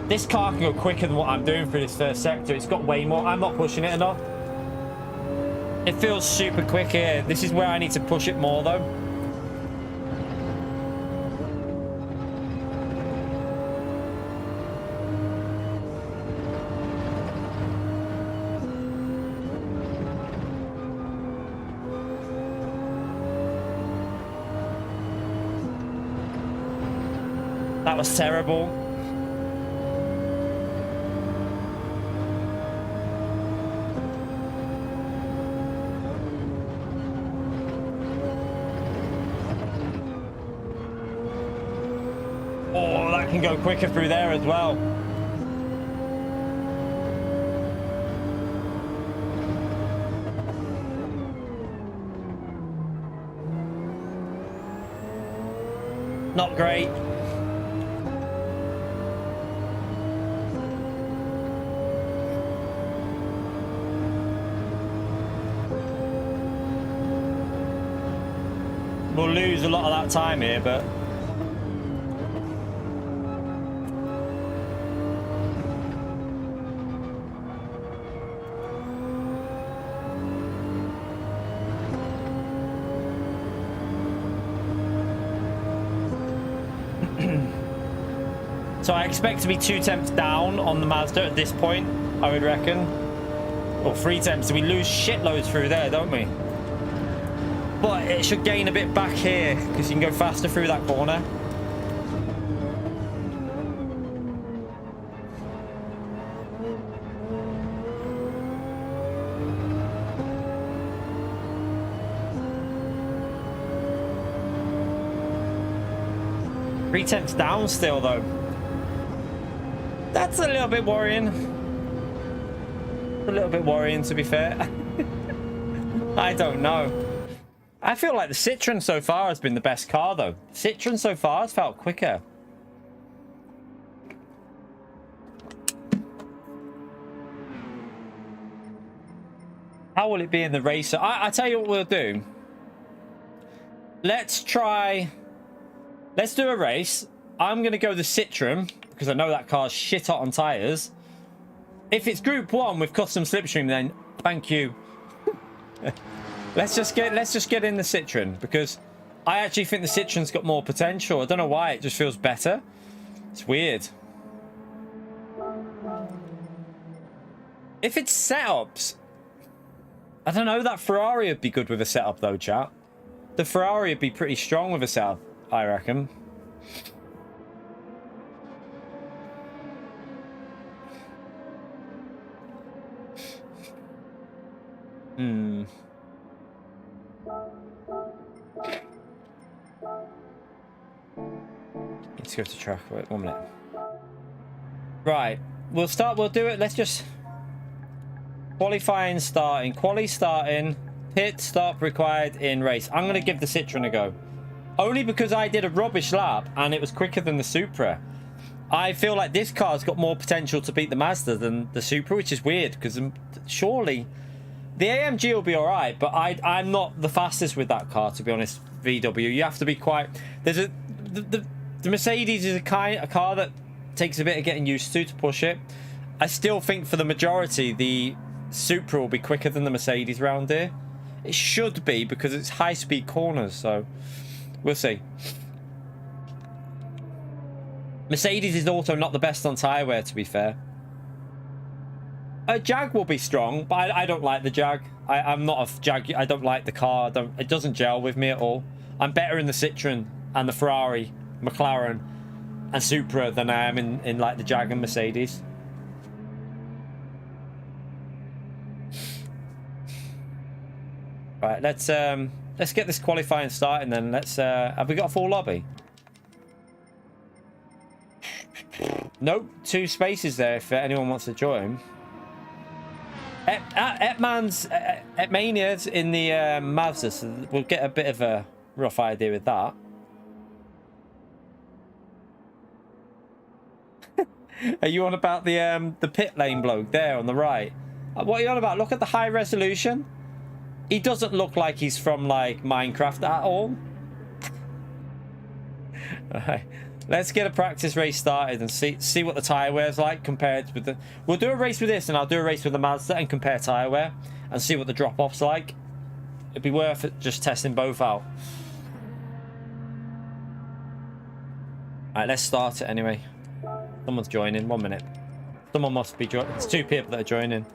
This car can go quicker than what I'm doing for this first sector. It's got way more. I'm not pushing it enough. It feels super quick here. This is where I need to push it more, though. That was terrible. Oh, that can go quicker through there as well. Not great. We'll lose a lot of that time here, but... So I expect to be 2 temps down on the Mazda at this point, I would reckon. Or 3 temps. So we lose shitloads through there, don't we? But it should gain a bit back here because you can go faster through that corner. Three temps down still, though. That's a little bit worrying. A little bit worrying, to be fair. I don't know. I feel like the Citroen so far has been the best car, though. Citroen so far has felt quicker. How will it be in the race? I tell you what we'll do. Let's do a race. I'm going to go the Citroen because I know that car's shit hot on tyres. If it's Group 1 with custom slipstream, then thank you. Let's just get in the Citroen because I actually think the Citroen's got more potential. I don't know why, it just feels better. It's weird. If it's setups, I don't know, that Ferrari would be good with a setup though, chat. The Ferrari would be pretty strong with a setup, I reckon. Let's go to track. Wait 1 minute. Right, we'll do it. Let's just qualifying starting. Quali starting. Pit stop required in race. I'm going to give the Citroen a go. Only because I did a rubbish lap and it was quicker than the Supra. I feel like this car's got more potential to beat the Mazda than the Supra, which is weird because surely the AMG will be all right, but I'm not the fastest with that car, to be honest. VW, you have to be quite. The Mercedes is a car that takes a bit of getting used to push it. I still think for the majority, the Supra will be quicker than the Mercedes round here. It should be because it's high-speed corners, so we'll see. Mercedes is also not the best on tyre wear, to be fair. A Jag will be strong, but I don't like the Jag. I'm not a Jag. I don't like the car. It doesn't gel with me at all. I'm better in the Citroen and the Ferrari, McLaren, and Supra than I am in like the Jag and Mercedes. Right, let's get this qualifying started, and then have we got a full lobby? Nope, 2 spaces there if anyone wants to join. Etmania's in the Mazda, so we'll get a bit of a rough idea with that. Are you on about the pit lane bloke there on the right? What are you on about? Look at the high resolution. He doesn't look like he's from like Minecraft at all. Alright, let's get a practice race started and see what the tyre wear's like compared with the. We'll do a race with this, and I'll do a race with the Mazda and compare tyre wear and see what the drop off's like. It'd be worth it just testing both out. Alright, let's start it anyway. Someone's joining. 1 minute. Someone must be joining. It's 2 people that are joining.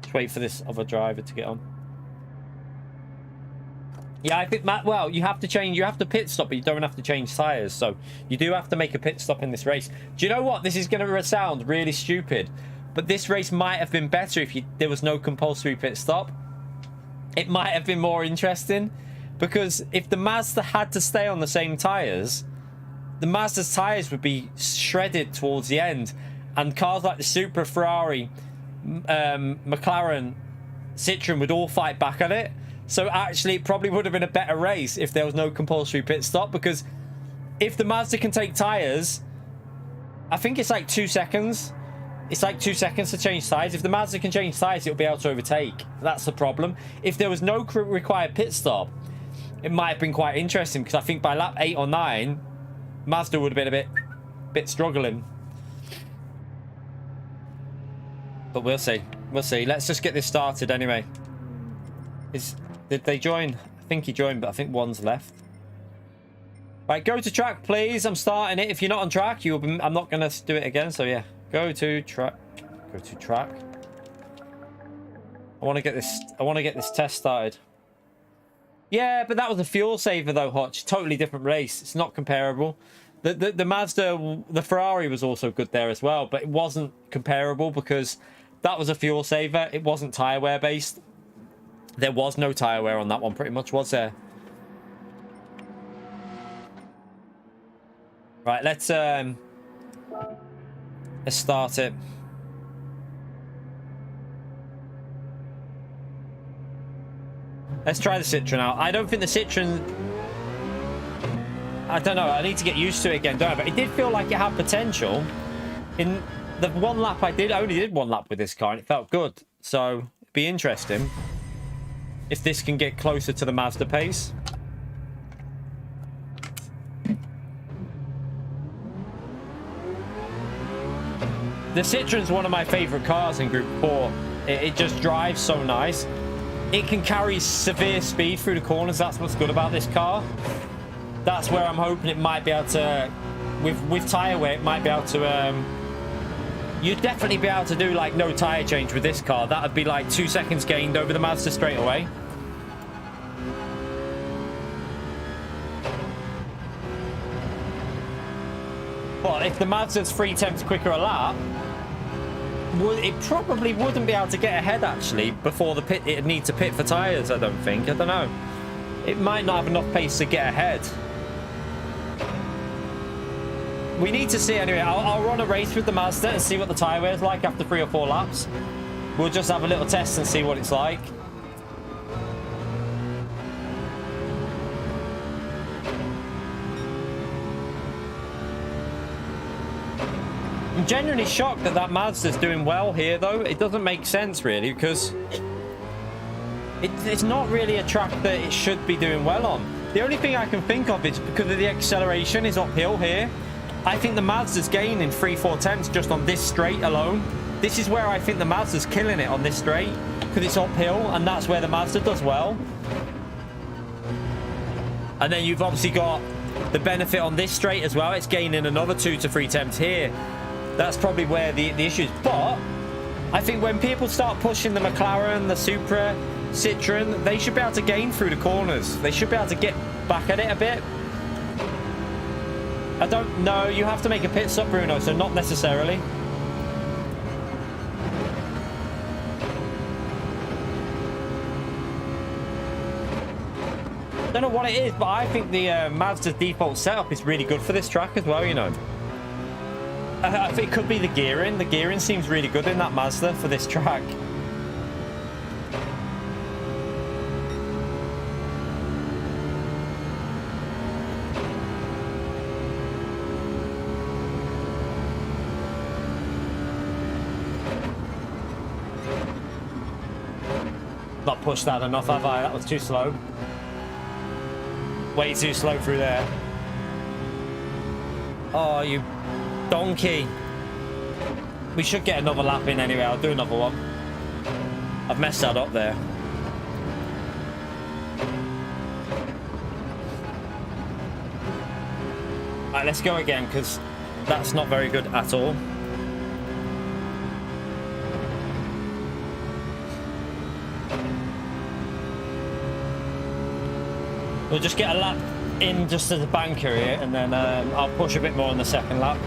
Just wait for this other driver to get on. Yeah, I think well, you have to pit stop, but you don't have to change tires. So you do have to make a pit stop in this race. Do you know what? This is going to sound really stupid, but this race might have been better if there was no compulsory pit stop. It might have been more interesting, because if the Mazda had to stay on the same tires, the Mazda's tires would be shredded towards the end, and cars like the Supra, Ferrari, McLaren, Citroen would all fight back at it. So actually it probably would have been a better race if there was no compulsory pit stop, because if the Mazda can take tires, I think it's like 2 seconds. It's like 2 seconds to change tires. If the Mazda can change tires, it'll be able to overtake. That's the problem. If there was no required pit stop, it might have been quite interesting, because I think by lap 8 or 9, Mazda would have been a bit struggling. But we'll see. We'll see. Let's just get this started anyway. Did they join? I think he joined, but I think one's left. Right, go to track, please. I'm starting it. If you're not on track, I'm not going to do it again. So yeah, go to track. Go to track. I want to get this test started. Yeah, but that was a fuel saver though, Hutch. Totally different race. It's not comparable. The Mazda, the Ferrari was also good there as well, but it wasn't comparable because that was a fuel saver. It wasn't tire wear based. There was no tire wear on that one, pretty much, was there? Right, let's start it. Let's try the Citroen out. I don't think the Citroen... I don't know. I need to get used to it again, don't I? But it did feel like it had potential. In the one lap I only did one lap with this car, and it felt good. So, it'd be interesting if this can get closer to the Mazda pace. The Citroen's one of my favorite cars in Group 4. It just drives so nice. It can carry severe speed through the corners. That's what's good about this car. That's where I'm hoping it might be able to, with tyre wear, it might be able to, you'd definitely be able to do like no tyre change with this car. That would be like 2 seconds gained over the Mazda straight away. But if the Mazda's 3/10 quicker a lap, it probably wouldn't be able to get ahead actually before the pit. It'd need to pit for tyres, I don't think. I don't know. It might not have enough pace to get ahead. We need to see anyway. I'll run a race with the Mazda and see what the tyre wear is like after 3 or 4 laps. We'll just have a little test and see what it's like. I'm genuinely shocked that that Mazda's doing well here, though. It doesn't make sense, really, because it's not really a track that it should be doing well on. The only thing I can think of is because of the acceleration is uphill here. I think the Mazda's gaining 3/4 tenths just on this straight alone. This is where I think the Mazda's killing it on this straight, because it's uphill, and that's where the Mazda does well. And then you've obviously got the benefit on this straight as well. It's gaining another 2 to 3 tenths here. That's probably where the issue is. But I think when people start pushing the McLaren, the Supra, Citroen, they should be able to gain through the corners. They should be able to get back at it a bit. I don't know. You have to make a pit stop, Bruno, so not necessarily. I don't know what it is, but I think the Mazda's default setup is really good for this track as well, you know. I think it could be the gearing. The gearing seems really good in that Mazda for this track. Not pushed that enough, have I? That was too slow. Way too slow through there. Oh, you donkey. We should get another lap in anyway. I'll do another one. I've messed that up there. Alright, let's go again, because that's not very good at all. We'll just get a lap in just as a banker here, and then I'll push a bit more on the second lap.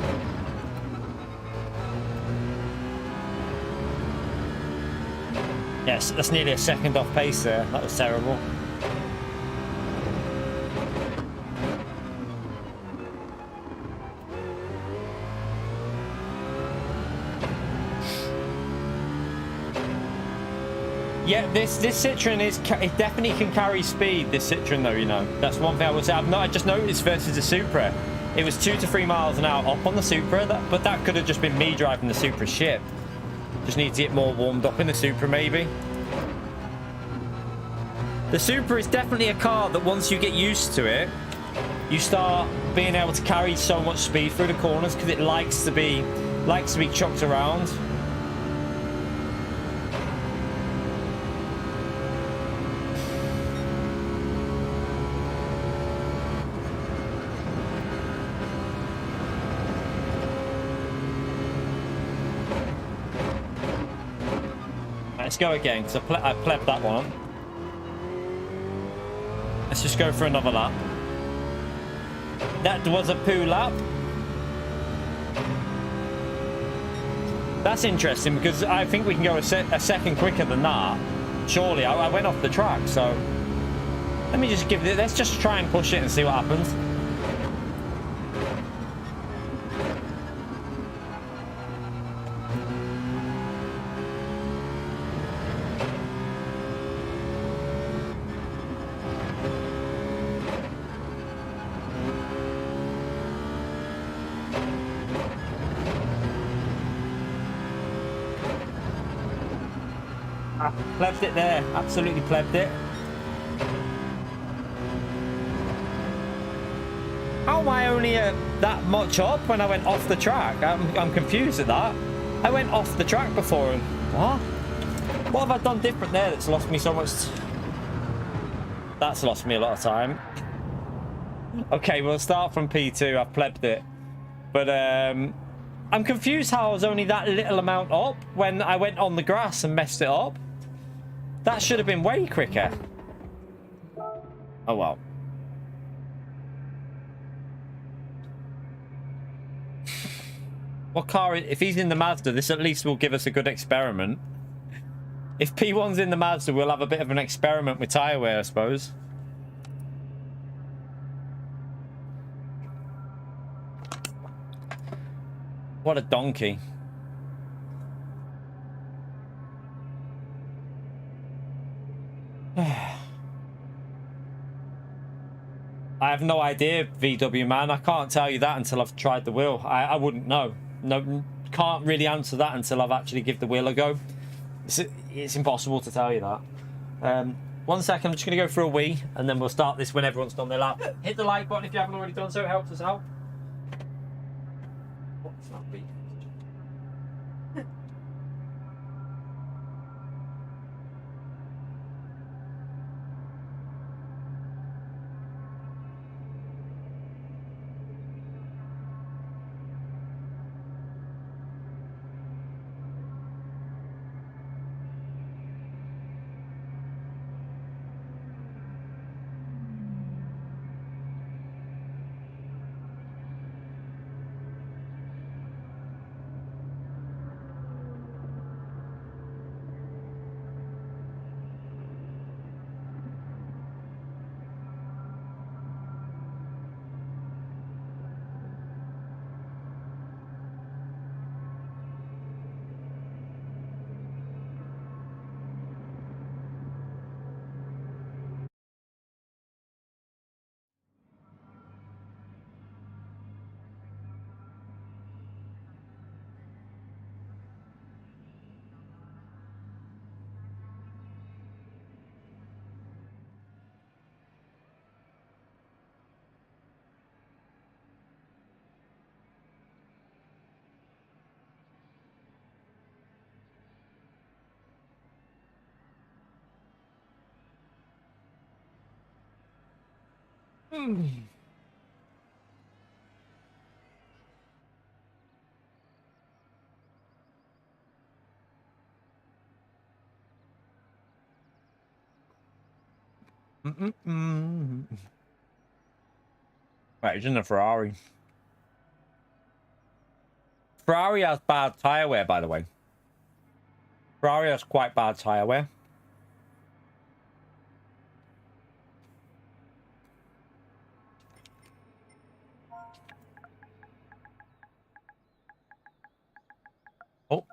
Yes, that's nearly a second off pace there. That was terrible. Yeah, this Citroen it definitely can carry speed. This Citroen, though, you know, that's one thing I would say. I just noticed versus the Supra, it was 2 to 3 miles an hour up on the Supra, but that could have just been me driving the Supra shit. Just need to get more warmed up in the Supra, maybe. The Supra is definitely a car that once you get used to it, you start being able to carry so much speed through the corners because it likes to be chucked around. let's go again, because I plebbed that one up. Let's just go for another lap. That was a poo lap. That's interesting, because I think we can go a second quicker than that. Surely, I went off the track, so... Let me just give it... Let's just try and push it and see what happens. Plebbed it there. Absolutely plebbed it. How am I only that much up when I went off the track? I'm confused at that. I went off the track before. And what have I done different there that's lost me so much? That's lost me a lot of time. Okay, we'll start from P2. I've plebbed it. But I'm confused how I was only that little amount up when I went on the grass and messed it up. That should have been way quicker. Oh, well. What car... If he's in the Mazda, this at least will give us a good experiment. If P1's in the Mazda, we'll have a bit of an experiment with tyre wear, I suppose. What a donkey. I have no idea, VW man. I can't tell you that until I've tried the wheel. I wouldn't know. No, can't really answer that until I've actually give the wheel a go. It's impossible to tell you that. 1 second, I'm just going to go for a wee, and then we'll start this when everyone's done their lap. Hit the like button if you haven't already done so. It helps us out. What's that be? Right, it's in a Ferrari. Ferrari has bad tyre wear, by the way. Ferrari has quite bad tyre wear. Oh.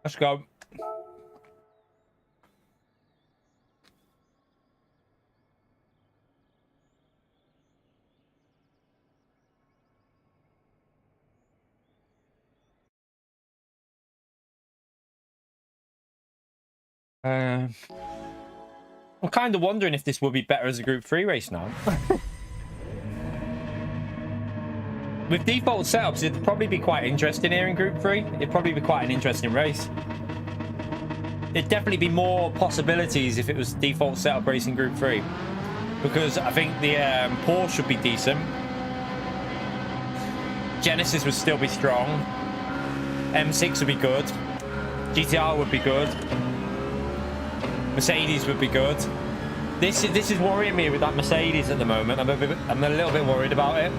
Let's go. I'm kind of wondering if this would be better as a Group 3 race now. With default setups, it'd probably be quite interesting here in Group 3. It'd probably be quite an interesting race. It'd definitely be more possibilities if it was default setup racing Group 3. Because I think the Porsche should be decent. Genesis would still be strong. M6 would be good. GTR would be good. Mercedes would be good. This is worrying me with that Mercedes at the moment. I'm a little bit worried about it.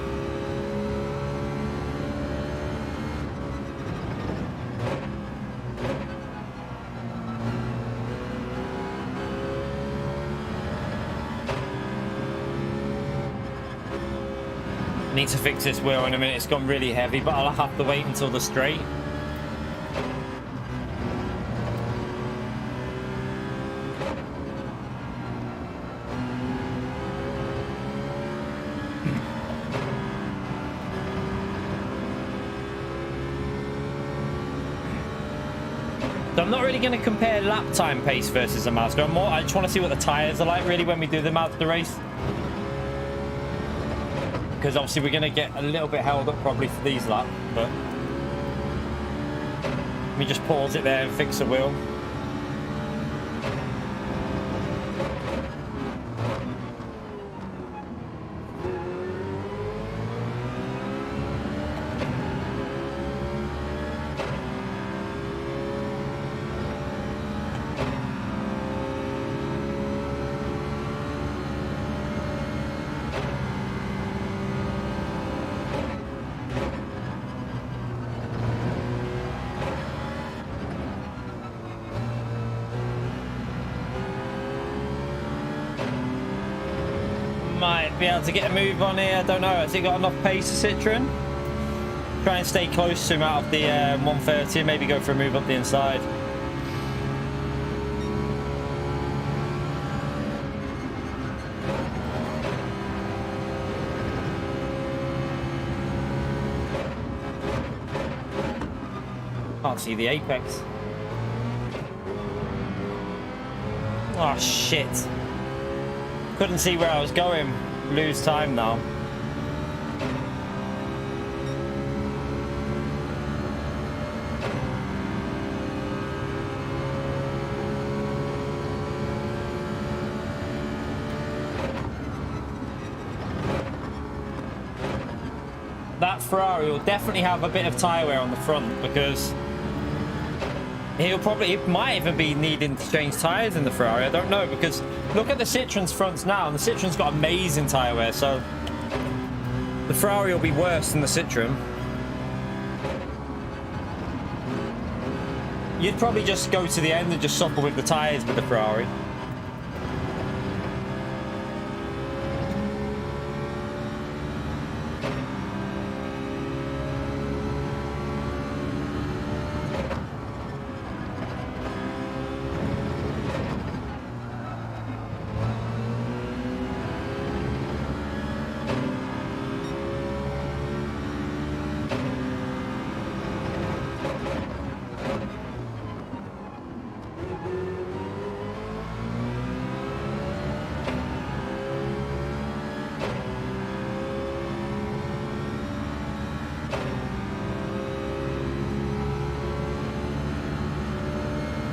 Need to fix this wheel in a minute. It's gone really heavy, but I'll have to wait until the straight. So I'm not really going to compare lap time pace versus a Mazda. I just want to see what the tyres are like really when we do the Mazda race. Because obviously we're going to get a little bit held up probably for these laps, but let me just pause it there and fix the wheel. Might be able to get a move on here. I don't know. Has it got enough pace, the Citroen? Try and stay close to him out of the 130 and maybe go for a move up the inside. Can't see the apex. Oh shit. Couldn't see where I was going. Lose time now. That Ferrari will definitely have a bit of tyre wear on the front because it might even be needing to change tyres in the Ferrari. I don't know, because look at the Citroen's fronts now, and the Citroen's got amazing tyre wear, so the Ferrari will be worse than the Citroen. You'd probably just go to the end and just suffer with the tyres with the Ferrari.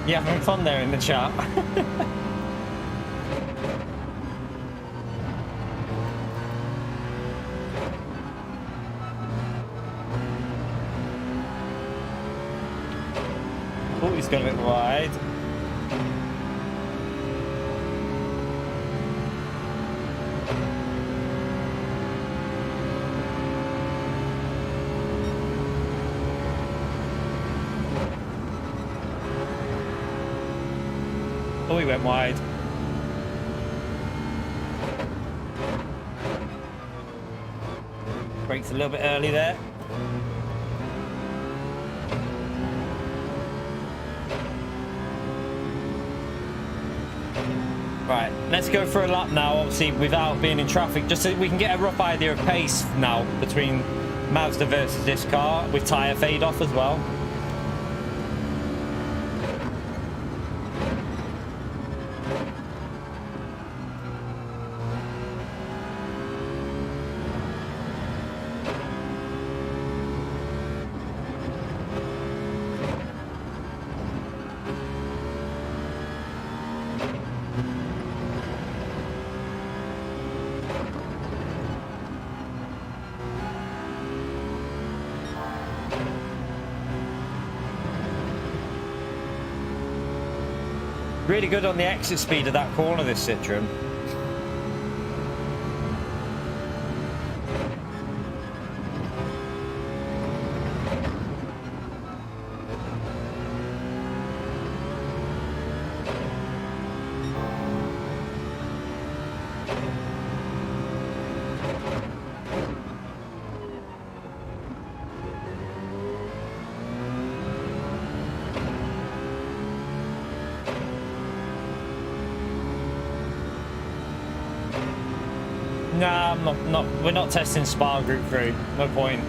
You having fun there in the chat? Oh, he's got a bit wide. Oh, he went wide. Brakes a little bit early there. Right, let's go for a lap now, obviously without being in traffic, just so we can get a rough idea of pace now between Mazda versus this car, with tyre fade off as well. Really good on the exit speed of that corner, this Citroen. Nah, we're not testing Spa Group 3. No point.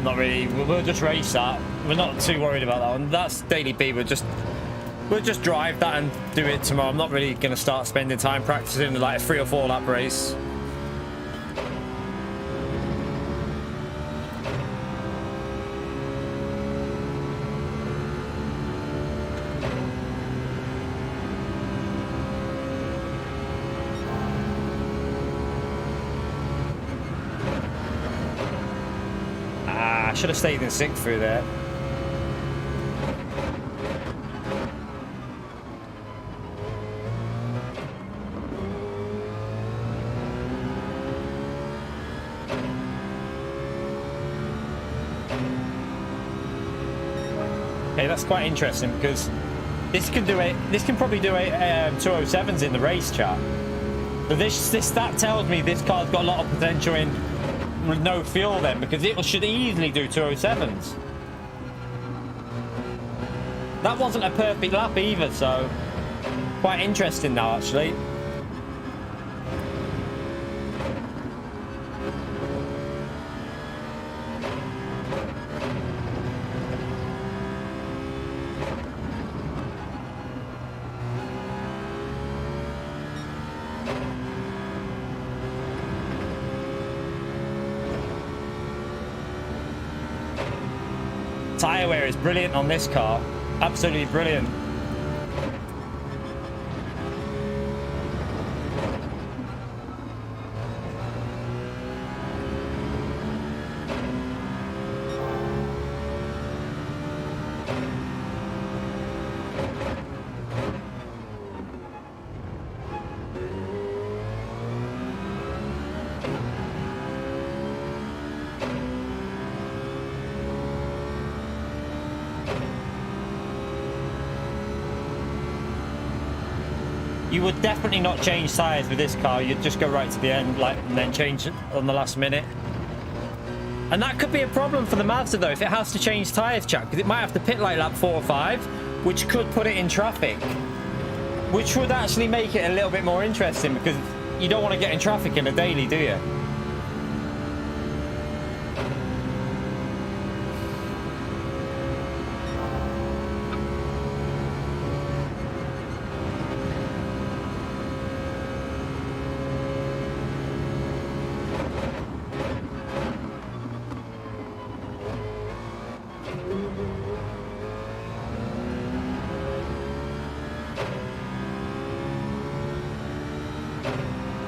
Not really. We'll just race that. We're not too worried about that one. That's Daily B. We'll just drive that and do it tomorrow. I'm not really going to start spending time practicing like a 3 or 4 lap race. I should have stayed in 6th through there. Okay, that's quite interesting because this can probably do a 207s in the race, chat. But that tells me this car's got a lot of potential in with no fuel then, because it should easily do 207s. That wasn't a perfect lap either, so quite interesting now actually. Tyre wear is brilliant on this car. Absolutely brilliant. You would definitely not change tyres with this car. You'd just go right to the end, and then change it on the last minute. And that could be a problem for the Mazda though, if it has to change tyres, chat, because it might have to pit like lap 4 or 5, which could put it in traffic, which would actually make it a little bit more interesting, because you don't want to get in traffic in a daily, do you?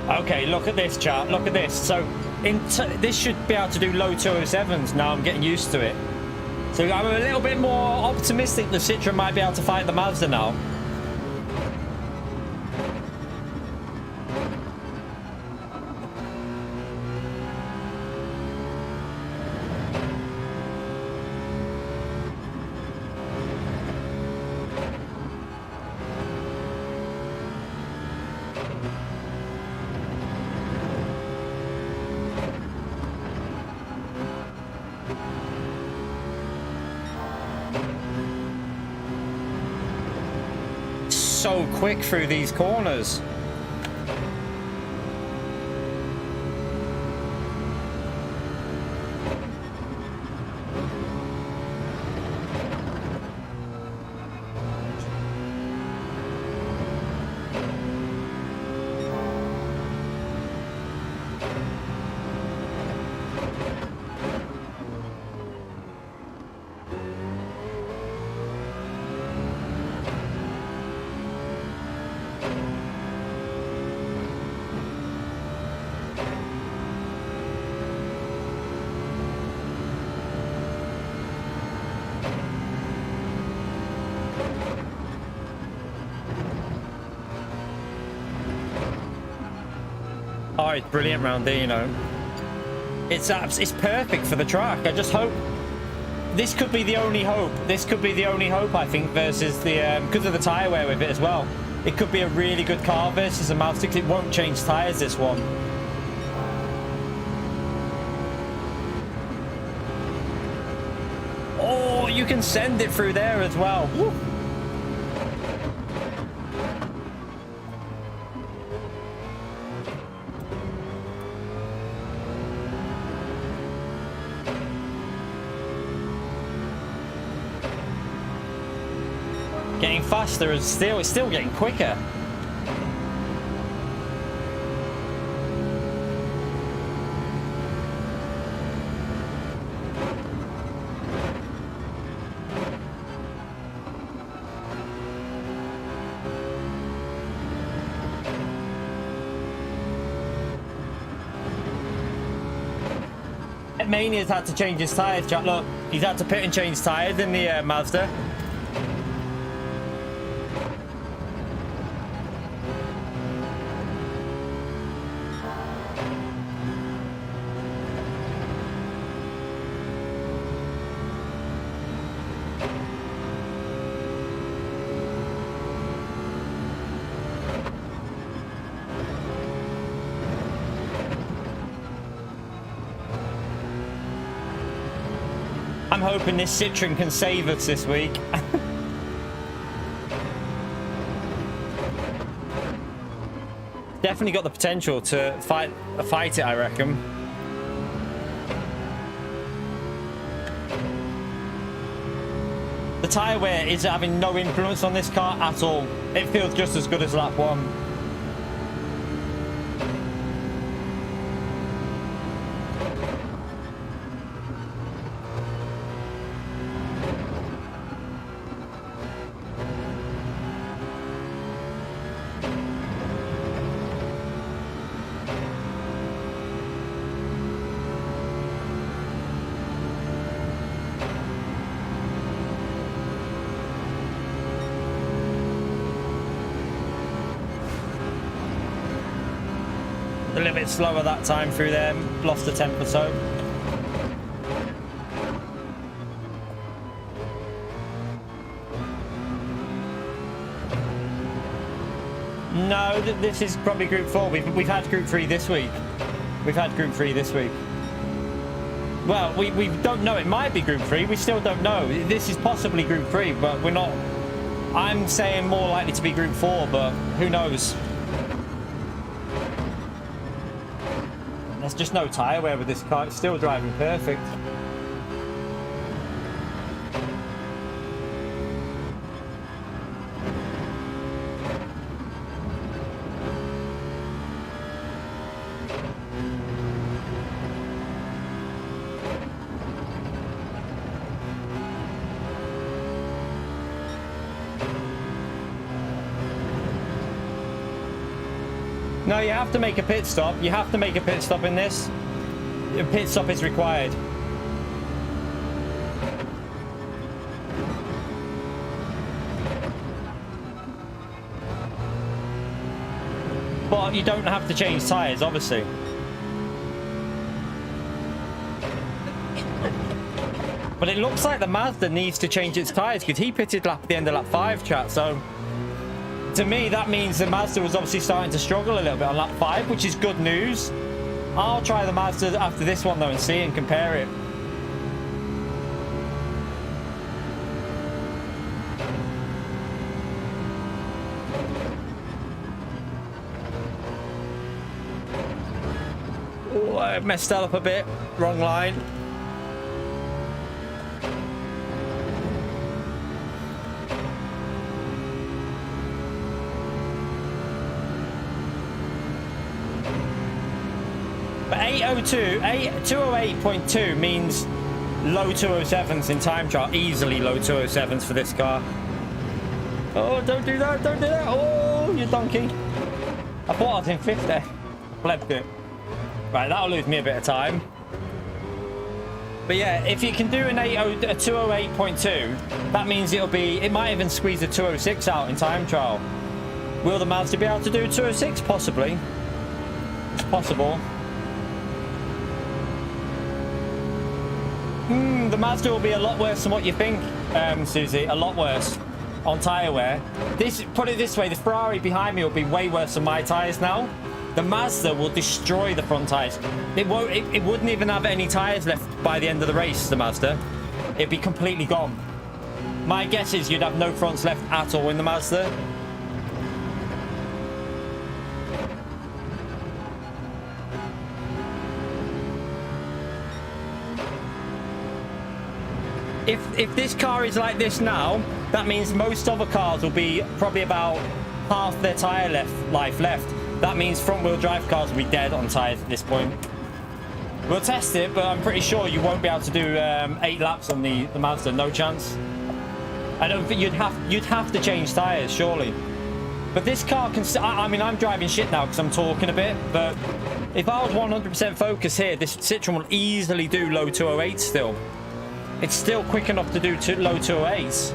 Okay, look at this, chat. Look at this. So, this should be able to do low 207s now. I'm getting used to it. So, I'm a little bit more optimistic the Citroen might be able to fight the Mazda now. So quick through these corners. Oh, it's brilliant round here, you know. It's perfect for the track. I just hope this could be the only hope. This could be the only hope, I think, versus the because of the tyre wear with it as well. It could be a really good car versus a Mazda. It won't change tyres, this one. Oh, you can send it through there as well. Woo. Getting faster and it's still getting quicker. Mania's had to change his tyres, Jack. Look, he's had to pit and change tyres in the Mazda. I'm hoping this Citroen can save us this week. Definitely got the potential to fight it, I reckon. The tyre wear is having no influence on this car at all. It feels just as good as lap one. A little bit slower that time through there, lost a tenth or so. No, this is probably Group 4. We've had Group 3 this week. We've had Group 3 this week. Well, we don't know. It might be Group 3. We still don't know. This is possibly Group 3, but we're not. I'm saying more likely to be Group 4, but who knows? There's just no tyre wear with this car. It's still driving perfect. No, you have to make a pit stop. You have to make a pit stop in this. A pit stop is required. But you don't have to change tyres, obviously. But it looks like the Mazda needs to change its tyres because he pitted at the end of lap 5, chat. So to me, that means the Mazda was obviously starting to struggle a little bit on lap 5, which is good news. I'll try the Mazda after this one though and see and compare it. Oh, I messed that up a bit. Wrong line. But 208.2 means low 207s in time trial. Easily low 207s for this car. Oh, don't do that, don't do that. Oh, you donkey. I thought I was in 50. Flipped it. Right, that'll lose me a bit of time. But yeah, if you can do a 208.2, that means it might even squeeze a 206 out in time trial. Will the Mazda be able to do 206? Possibly. It's possible. The Mazda will be a lot worse than what you think, Susie. A lot worse on tyre wear. Put it this way, the Ferrari behind me will be way worse than my tyres now. The Mazda will destroy the front tyres. It wouldn't even have any tyres left by the end of the race, the Mazda. It'd be completely gone. My guess is you'd have no fronts left at all in the Mazda. If this car is like this now, that means most other cars will be probably about half their tyre life left. That means front-wheel drive cars will be dead on tyres at this point. We'll test it, but I'm pretty sure you won't be able to do 8 laps on the Mazda. No chance. I don't think you'd have to change tyres, surely. But this car can... I mean, I'm driving shit now because I'm talking a bit, but if I was 100% focused here, this Citroen will easily do low 208 still. It's still quick enough to do low 208s.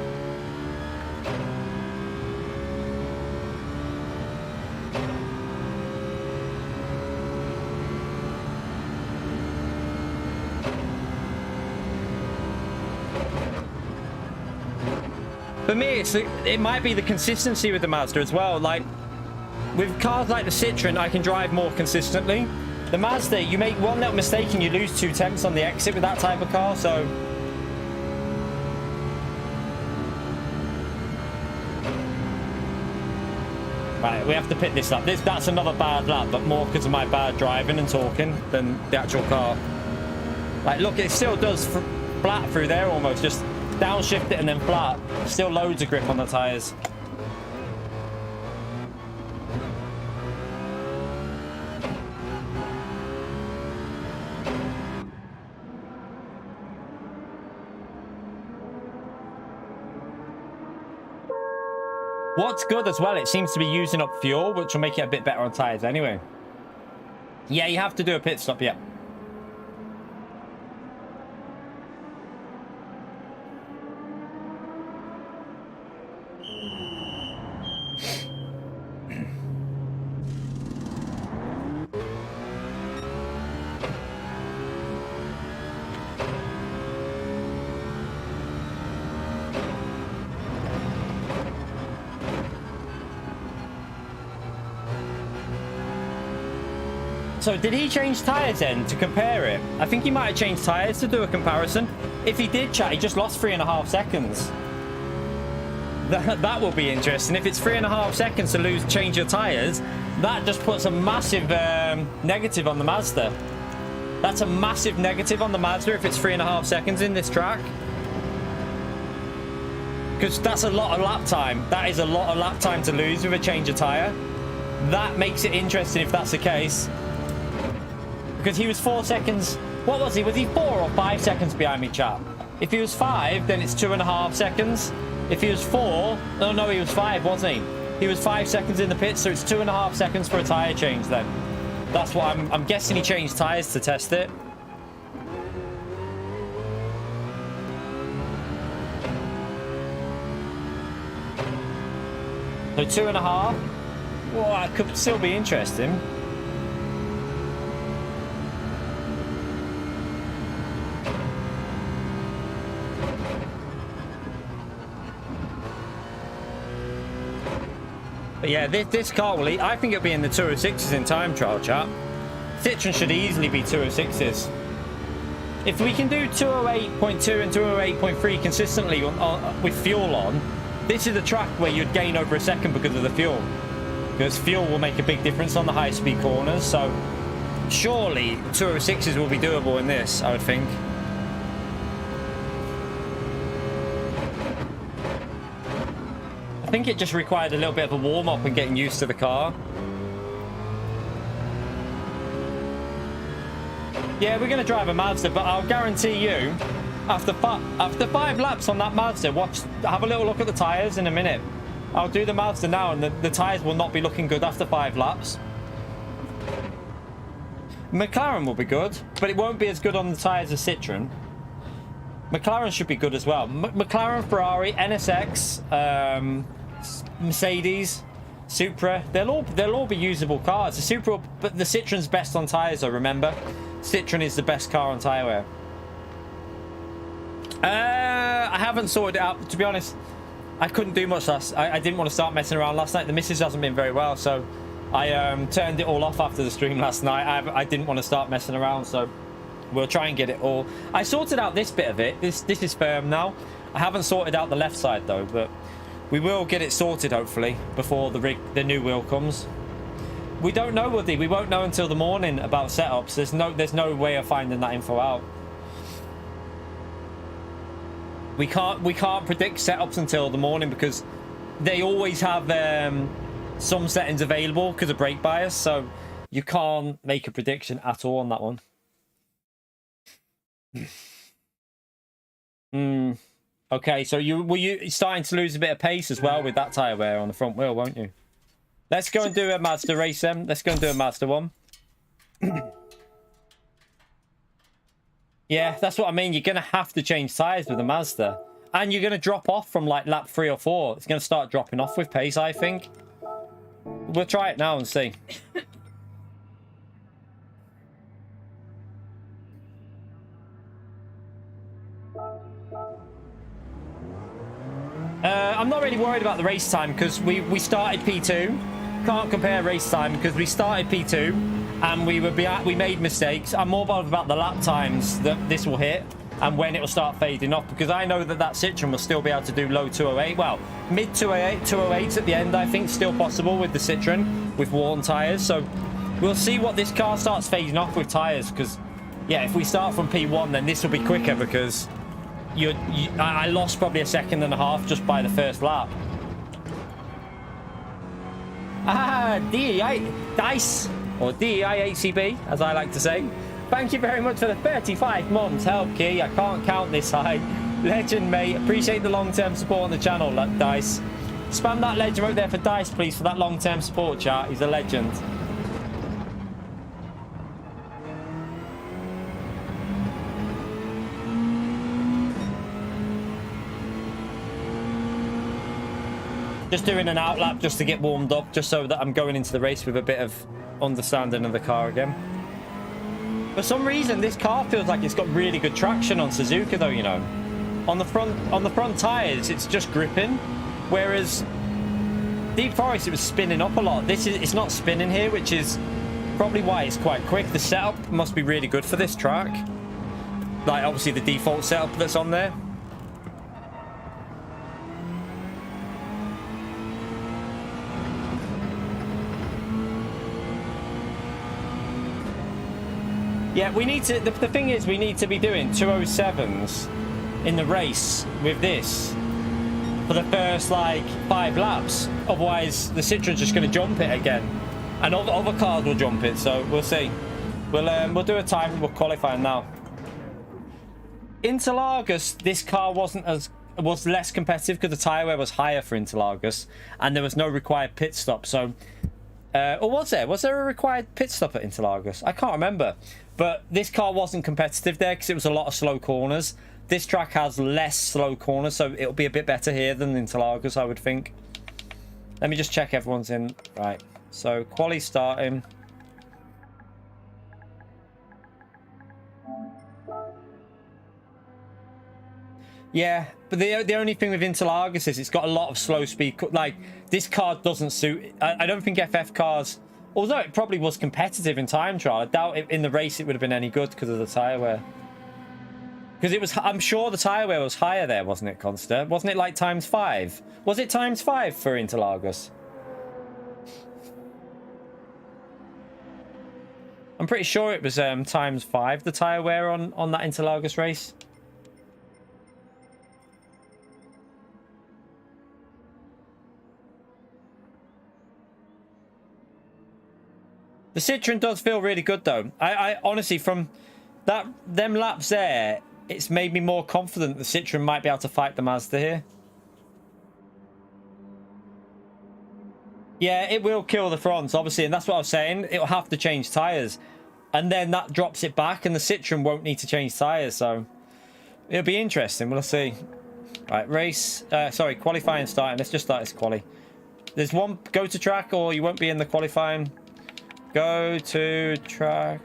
For me, it might be the consistency with the Mazda as well. Like, with cars like the Citroen, I can drive more consistently. The Mazda, you make one little mistake and you lose 2 tenths on the exit with that type of car, so... Right, we have to pick this up. That's another bad lap, but more because of my bad driving and talking than the actual car. Like, look, it still does flat through there almost. Just downshift it and then flat. Still loads of grip on the tyres. What's good as well, it seems to be using up fuel, which will make it a bit better on tyres anyway. Yeah, you have to do a pit stop, yeah. So did he change tyres then to compare it? I think he might have changed tyres to do a comparison. If he did, chat, he just lost 3.5 seconds. That will be interesting. If it's 3.5 seconds to change your tyres, that just puts a massive negative on the Mazda. That's a massive negative on the Mazda if it's 3.5 seconds in this track. Because that's a lot of lap time. That is a lot of lap time to lose with a change of tyre. That makes it interesting if that's the case. Because he was 4 seconds... What was he? Was he 4 or 5 seconds behind me, chap? If he was 5, then it's 2.5 seconds. If he was 4... No, he was 5, wasn't he? He was 5 seconds in the pit, so it's 2.5 seconds for a tyre change then. That's what I'm guessing he changed tyres to test it. So 2.5. Well, that could still be interesting. But yeah, this car will... I think it'll be in the 206s in time trial, chat. Citroen should easily be 206s. If we can do 208.2 and 208.3 consistently with fuel on, this is a track where you'd gain over a second because of the fuel. Because fuel will make a big difference on the high-speed corners, so surely 206s will be doable in this, I would think. I think it just required a little bit of a warm-up and getting used to the car. Yeah, we're going to drive a Mazda, but I'll guarantee you, after 5 laps on that Mazda, have a little look at the tyres in a minute. I'll do the Mazda now, and the tyres will not be looking good after 5 laps. McLaren will be good, but it won't be as good on the tyres as Citroen. McLaren should be good as well. McLaren, Ferrari, NSX, Mercedes, Supra, they'll all be usable cars. The Supra, but the Citroen's best on tires, though. Remember, Citroen is the best car on tire wear. I haven't sorted it out, to be honest. I couldn't do much I didn't want to start messing around last night. The missus hasn't been very well, so I turned it all off after the stream last night. I didn't want to start messing around, so we'll try and get it all. I sorted out this bit of it. This is firm now. I haven't sorted out the left side though, but we will get it sorted hopefully before the new wheel comes. We don't know, Woody. We won't know until the morning about setups. There's no way of finding that info out. We can't predict setups until the morning because they always have some settings available because of brake bias, so you can't make a prediction at all on that one. Okay, so you starting to lose a bit of pace as well with that tyre wear on the front wheel, won't you? Let's go and do a Mazda race then. Let's go and do a Mazda one. Yeah, that's what I mean. You're going to have to change tyres with a Mazda. And you're going to drop off from like lap 3 or 4. It's going to start dropping off with pace, I think. We'll try it now and see. I'm not really worried about the race time because we started P2. Can't compare race time because we started P2 and we made mistakes. I'm more bothered about the lap times that this will hit and when it will start fading off, because I know that Citroen will still be able to do low 208. Well, mid 208 at the end, I think, still possible with the Citroen with worn tyres. So we'll see what this car starts fading off with tyres, because yeah, if we start from P1 then this will be quicker, because I lost probably 1.5 seconds just by the first lap. DEI Dice, or DEI8CB as I like to say. Thank you very much for the 35 months help, Key. I can't count this high. Legend, mate. Appreciate the long-term support on the channel, Dice. Spam that legend right there for Dice, please, for that long-term support, chat. He's a legend. Just doing an outlap just to get warmed up, just so that I'm going into the race with a bit of understanding of the car again. For some reason, this car feels like it's got really good traction on Suzuka, though. You know, on the front tires, it's just gripping, whereas Deep Forest, it was spinning up a lot. It's not spinning here, which is probably why it's quite quick. The setup must be really good for this track. Like obviously the default setup that's on there. Yeah, we need to, the thing is, we need to be doing 207s in the race with this for the first, like, 5 laps. Otherwise, the Citroen's just going to jump it again. And all the other cars will jump it, so we'll see. We'll do a time, we'll qualify now. Interlagos, this car was less competitive because the tyre wear was higher for Interlagos, and there was no required pit stop, so... or was there? Was there a required pit stop at Interlagos? I can't remember. But this car wasn't competitive there because it was a lot of slow corners. This track has less slow corners, so it'll be a bit better here than Interlagos, I would think. Let me just check everyone's in. Right, so quali starting. Yeah, but the only thing with Interlagos is it's got a lot of slow speed. Like, this car doesn't suit... I don't think FF cars... Although it probably was competitive in time trial, I doubt in the race it would have been any good because of the tyre wear. Because it was... I'm sure the tyre wear was higher there, wasn't it, Consta? Wasn't it like ×5? Was it ×5 for Interlagos? I'm pretty sure it was ×5, the tyre wear on that Interlagos race. The Citroen does feel really good, though. I honestly, from them laps there, it's made me more confident the Citroen might be able to fight the Mazda here. Yeah, it will kill the fronts, obviously, and that's what I was saying. It'll have to change tyres. And then that drops it back, and the Citroen won't need to change tyres, so... It'll be interesting, we'll see. Right, race... sorry, qualifying starting. Let's just start this quali. There's one go to track or you won't be in the qualifying. Go to track.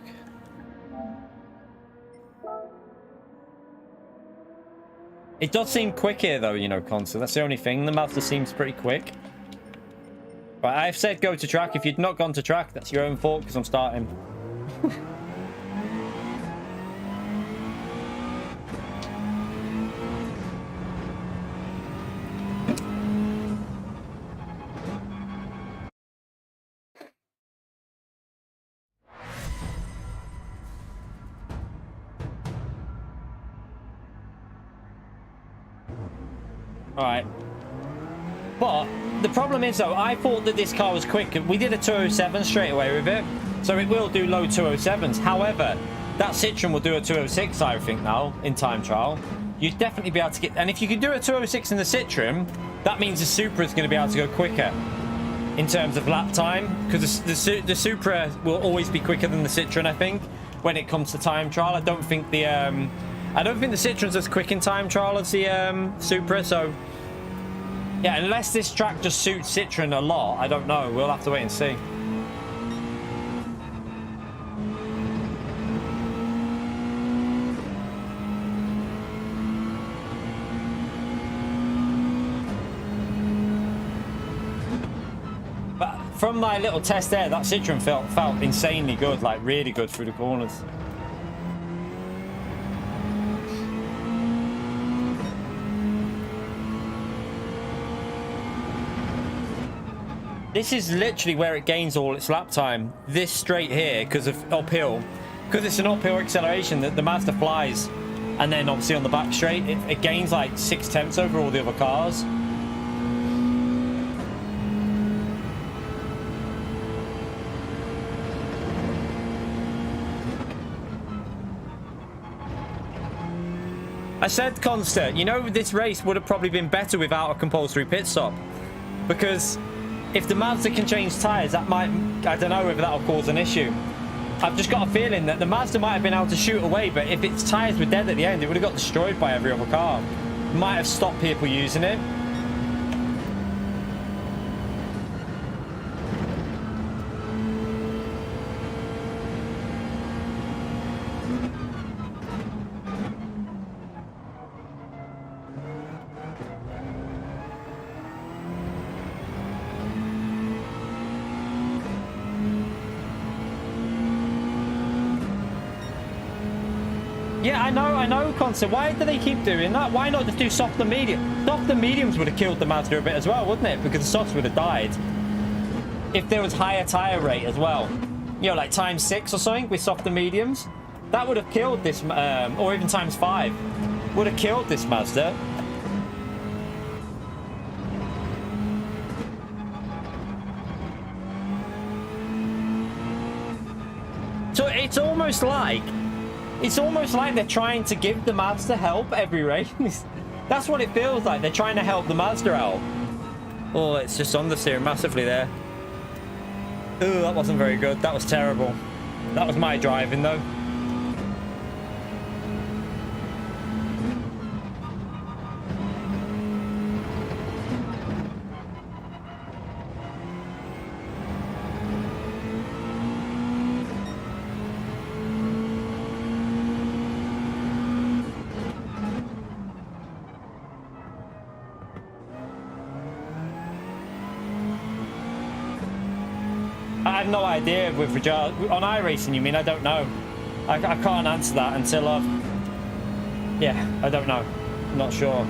It does seem quick here though, you know, Consul. That's the only thing. The Mazda seems pretty quick. Right, I've said go to track. If you'd not gone to track, that's your own fault because I'm starting. Alright. But the problem is though, I thought that this car was quick. We did a 207 straight away with it. So it will do low 207s. However, that Citroen will do a 206, I think, now in time trial. You'd definitely be able to get... And if you can do a 206 in the Citroen, that means the Supra is going to be able to go quicker in terms of lap time. Because the Supra will always be quicker than the Citroen, I think, when it comes to time trial. I don't think the Citroen's as quick in time trial as the Supra, so yeah, unless this track just suits Citroen a lot, I don't know. We'll have to wait and see. But from my little test there, that Citroen felt insanely good, like really good through the corners. This is literally where it gains all its lap time. This straight here, because of uphill. Because it's an uphill acceleration that the Mazda flies. And then obviously on the back straight, it gains like 6/10 over all the other cars. I said, Conster, you know, this race would have probably been better without a compulsory pit stop. Because if the Mazda can change tyres, that might... I don't know whether that'll cause an issue. I've just got a feeling that the Mazda might have been able to shoot away, but if its tyres were dead at the end, it would have got destroyed by every other car. Might have stopped people using it. Yeah, I know, Concer. Why do they keep doing that? Why not just do soft and medium? Soft and mediums would have killed the Mazda a bit as well, wouldn't it? Because the softs would have died. If there was higher tyre rate as well. You know, like ×6 or something with soft and mediums. That would have killed this, or even ×5. Would have killed this Mazda. So it's almost like they're trying to give the Mazda help every race. That's what it feels like. They're trying to help the Mazda out. Oh, it's just understeering massively there. Ooh, that wasn't very good. That was terrible. That was my driving, though. I have no idea with regard on iRacing. You mean? I don't know. I can't answer that until I've... Yeah, I don't know. I'm not sure.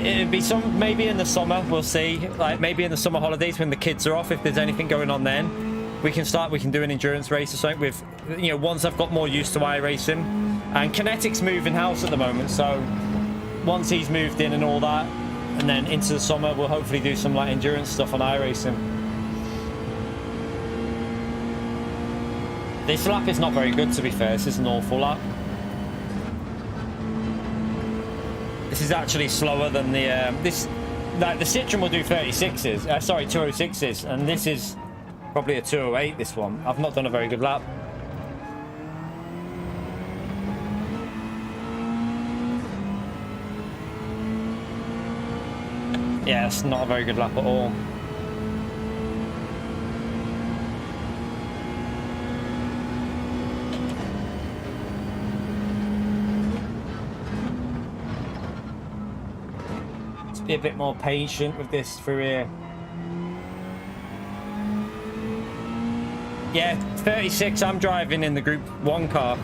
It'd be maybe in the summer. We'll see. Like maybe in the summer holidays when the kids are off. If there's anything going on, then we can do an endurance race or something. With once I've got more used to iRacing, and Kinetic's moving house at the moment. So once he's moved in and all that, and then into the summer, we'll hopefully do some like endurance stuff on iRacing. This lap is not very good, to be fair. This is an awful lap. This is actually slower than the like the Citroen will do 36s. Sorry, 206s, and this is probably a 208. This one. I've not done a very good lap. Yeah, it's not a very good lap at all. Let's be a bit more patient with this through here. Yeah, 36, I'm driving in the Group 1 car.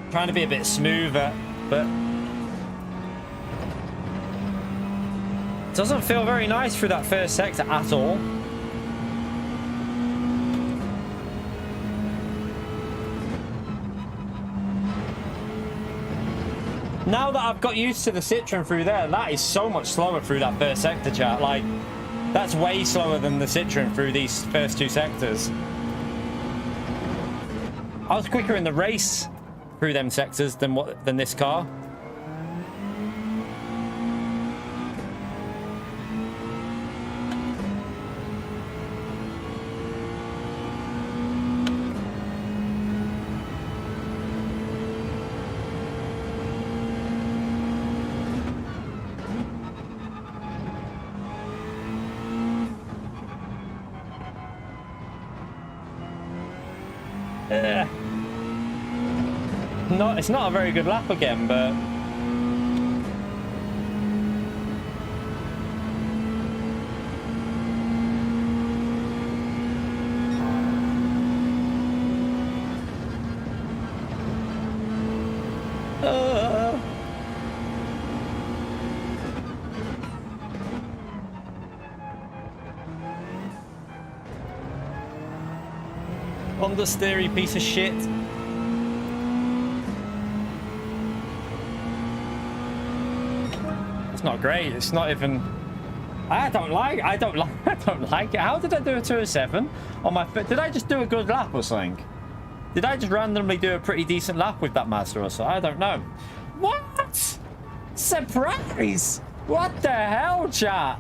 Trying to be a bit smoother, but it doesn't feel very nice through that first sector at all. Now that I've got used to the Citroen through there, that is so much slower through that first sector, chat. Like, that's way slower than the Citroen through these first two sectors. I was quicker in the race through them sectors than this car. It's not a very good lap again, but understeery piece of shit. It's not great. It's not even. I don't like it. How did I do a 207 on my foot? Did I just do a good lap or something? Did I just randomly do a pretty decent lap with that Mazda or so? I don't know. What? Surprise! What the hell, chat?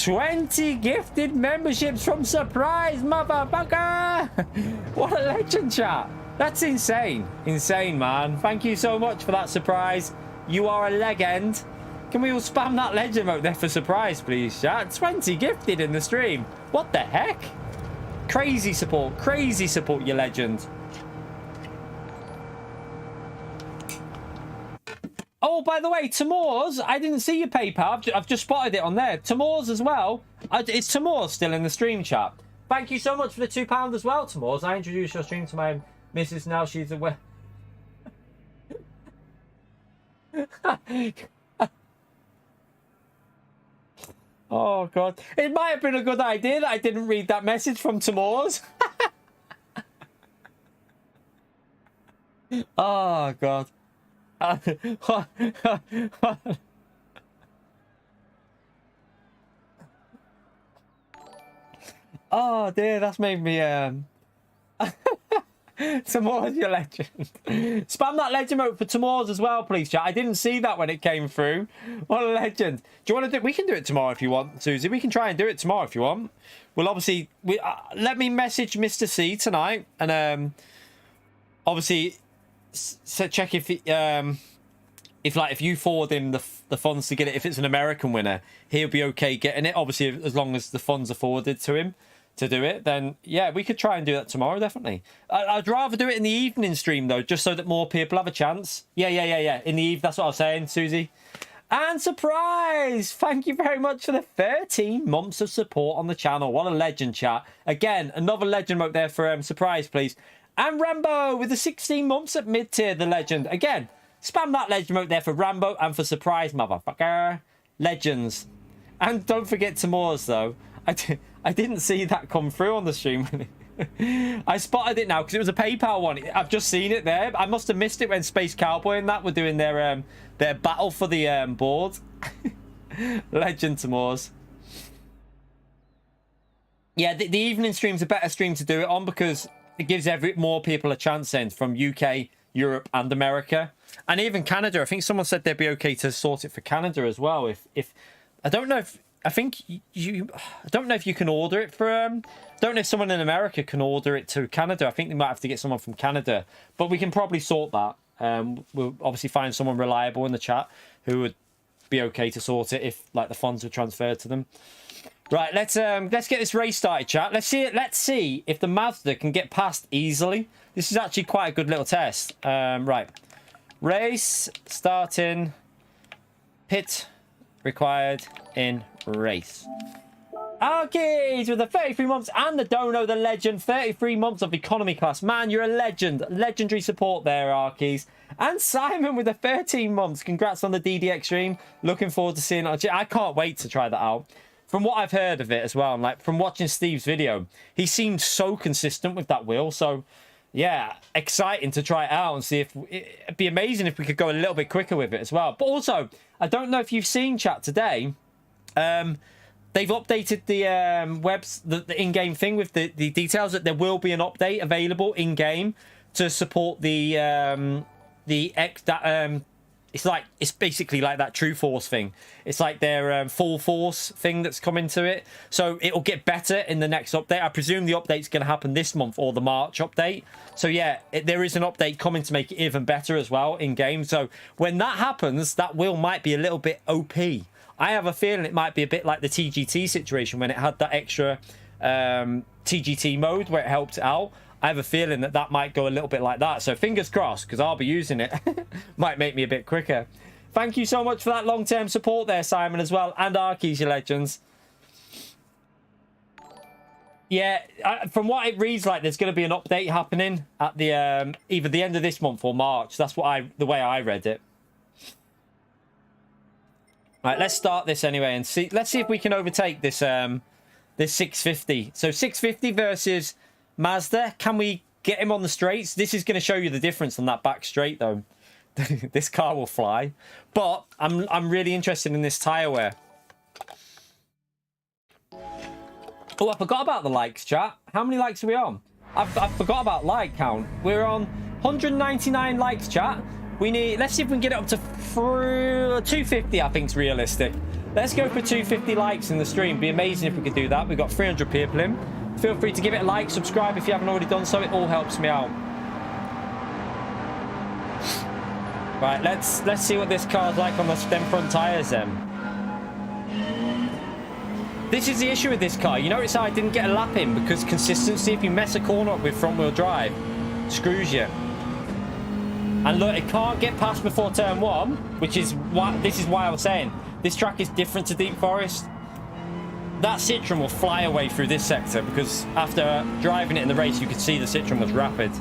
20 gifted memberships from Surprise, motherfucker! What a legend, chat. That's insane. Insane, man. Thank you so much for that surprise. You are a legend. Can we all spam that legend out there for Surprise, please, chat? 20 gifted in the stream. What the heck? Crazy support, you legend. Oh, by the way, Timur's, I didn't see your PayPal. I've just spotted it on there. Timur's as well. It's Timur's still in the stream chat. Thank you so much for the £2 as well, Timur's. I introduced your stream to my missus now. She's aware. Oh, God. It might have been a good idea that I didn't read that message from Timur's. Oh, God. Oh, dear. That's made me... Timur's your legend. Spam that legend mode for Timur's as well, please, chat. I didn't see that when it came through. What a legend. Do you want to do... We can do it tomorrow if you want, Susie. We can try and do it tomorrow if you want. Well, obviously... let me message Mr. C tonight. And, obviously... So check if you forward him the funds to get it, if it's an American winner, he'll be okay getting it. Obviously, as long as the funds are forwarded to him to do it, then yeah, we could try and do that tomorrow, definitely. I'd rather do it in the evening stream though, just so that more people have a chance. Yeah. In the eve, that's what I was saying, Susie. And Surprise! Thank you very much for the 13 months of support on the channel. What a legend, chat. Again, another legend out there for Surprise, please. And Rambo with the 16 months at mid-tier, the legend. Again, spam that legend out there for Rambo and for Surprise, motherfucker. Legends. And don't forget Timur's, though. I didn't see that come through on the stream. I spotted it now because it was a PayPal one. I've just seen it there. I must have missed it when Space Cowboy and that were doing their battle for the board. Legend Timur's. Yeah, the evening stream's a better stream to do it on because it gives more people a chance then from UK, Europe and America. And even Canada. I think someone said they'd be okay to sort it for Canada as well. If I don't know if I think you I don't know if you can order it for don't know if someone in America can order it to Canada. I think they might have to get someone from Canada, but we can probably sort that. We'll obviously find someone reliable in the chat who would be okay to sort it if like the funds were transferred to them. Right, let's get this race started, chat. Let's see if the Mazda can get past easily. This is actually quite a good little test. Right, race starting, pit required in race. Arcades with the 33 months and the Dono, the legend, 33 months of economy class. Man, you're a legend. Legendary support there, Arkies. And Simon with the 13 months. Congrats on the DDX stream. Looking forward to seeing it. I can't wait to try that out. From what I've heard of it as well, and like from watching Steve's video, he seemed so consistent with that wheel. So yeah, exciting to try it out and see if it'd be amazing if we could go a little bit quicker with it as well. But also, I don't know if you've seen, chat, today. They've updated the the in-game thing with the details that there will be an update available in-game to support it's basically like that True Force thing. It's like their Full Force thing that's coming to it. So it'll get better in the next update. I presume the update's going to happen this month or the March update. So yeah, there is an update coming to make it even better as well in-game. So when that happens, that wheel might be a little bit OP. I have a feeling it might be a bit like the TGT situation when it had that extra TGT mode where it helped out. I have a feeling that that might go a little bit like that. So fingers crossed, because I'll be using it. Might make me a bit quicker. Thank you so much for that long-term support there, Simon, as well. And Arkies, you legends. Yeah, from what it reads like, there's going to be an update happening at the either the end of this month or March. That's what the way I read it. Right, let's start this anyway and see. Let's see if we can overtake this this 650. So 650 versus Mazda. Can we get him on the straights? This is going to show you the difference on that back straight, though. This car will fly. But I'm really interested in this tyre wear. Oh, I forgot about the likes, chat. How many likes are we on? I forgot about like count. We're on 199 likes, chat. We need, let's see if we can get it up to 250, I think is realistic. Let's go for 250 likes in the stream. Be amazing if we could do that. We've got 300 people in. Feel free to give it a like, subscribe if you haven't already done so. It all helps me out. Right, let's see what this car's like on them front tyres then. This is the issue with this car. You notice how I didn't get a lap in because consistency, if you mess a corner up with front wheel drive, screws you. And look, it can't get past before turn 1, which is why I was saying this track is different to Deep Forest. That Citroen will fly away through this sector because after driving it in the race, you could see the Citroen was rapid.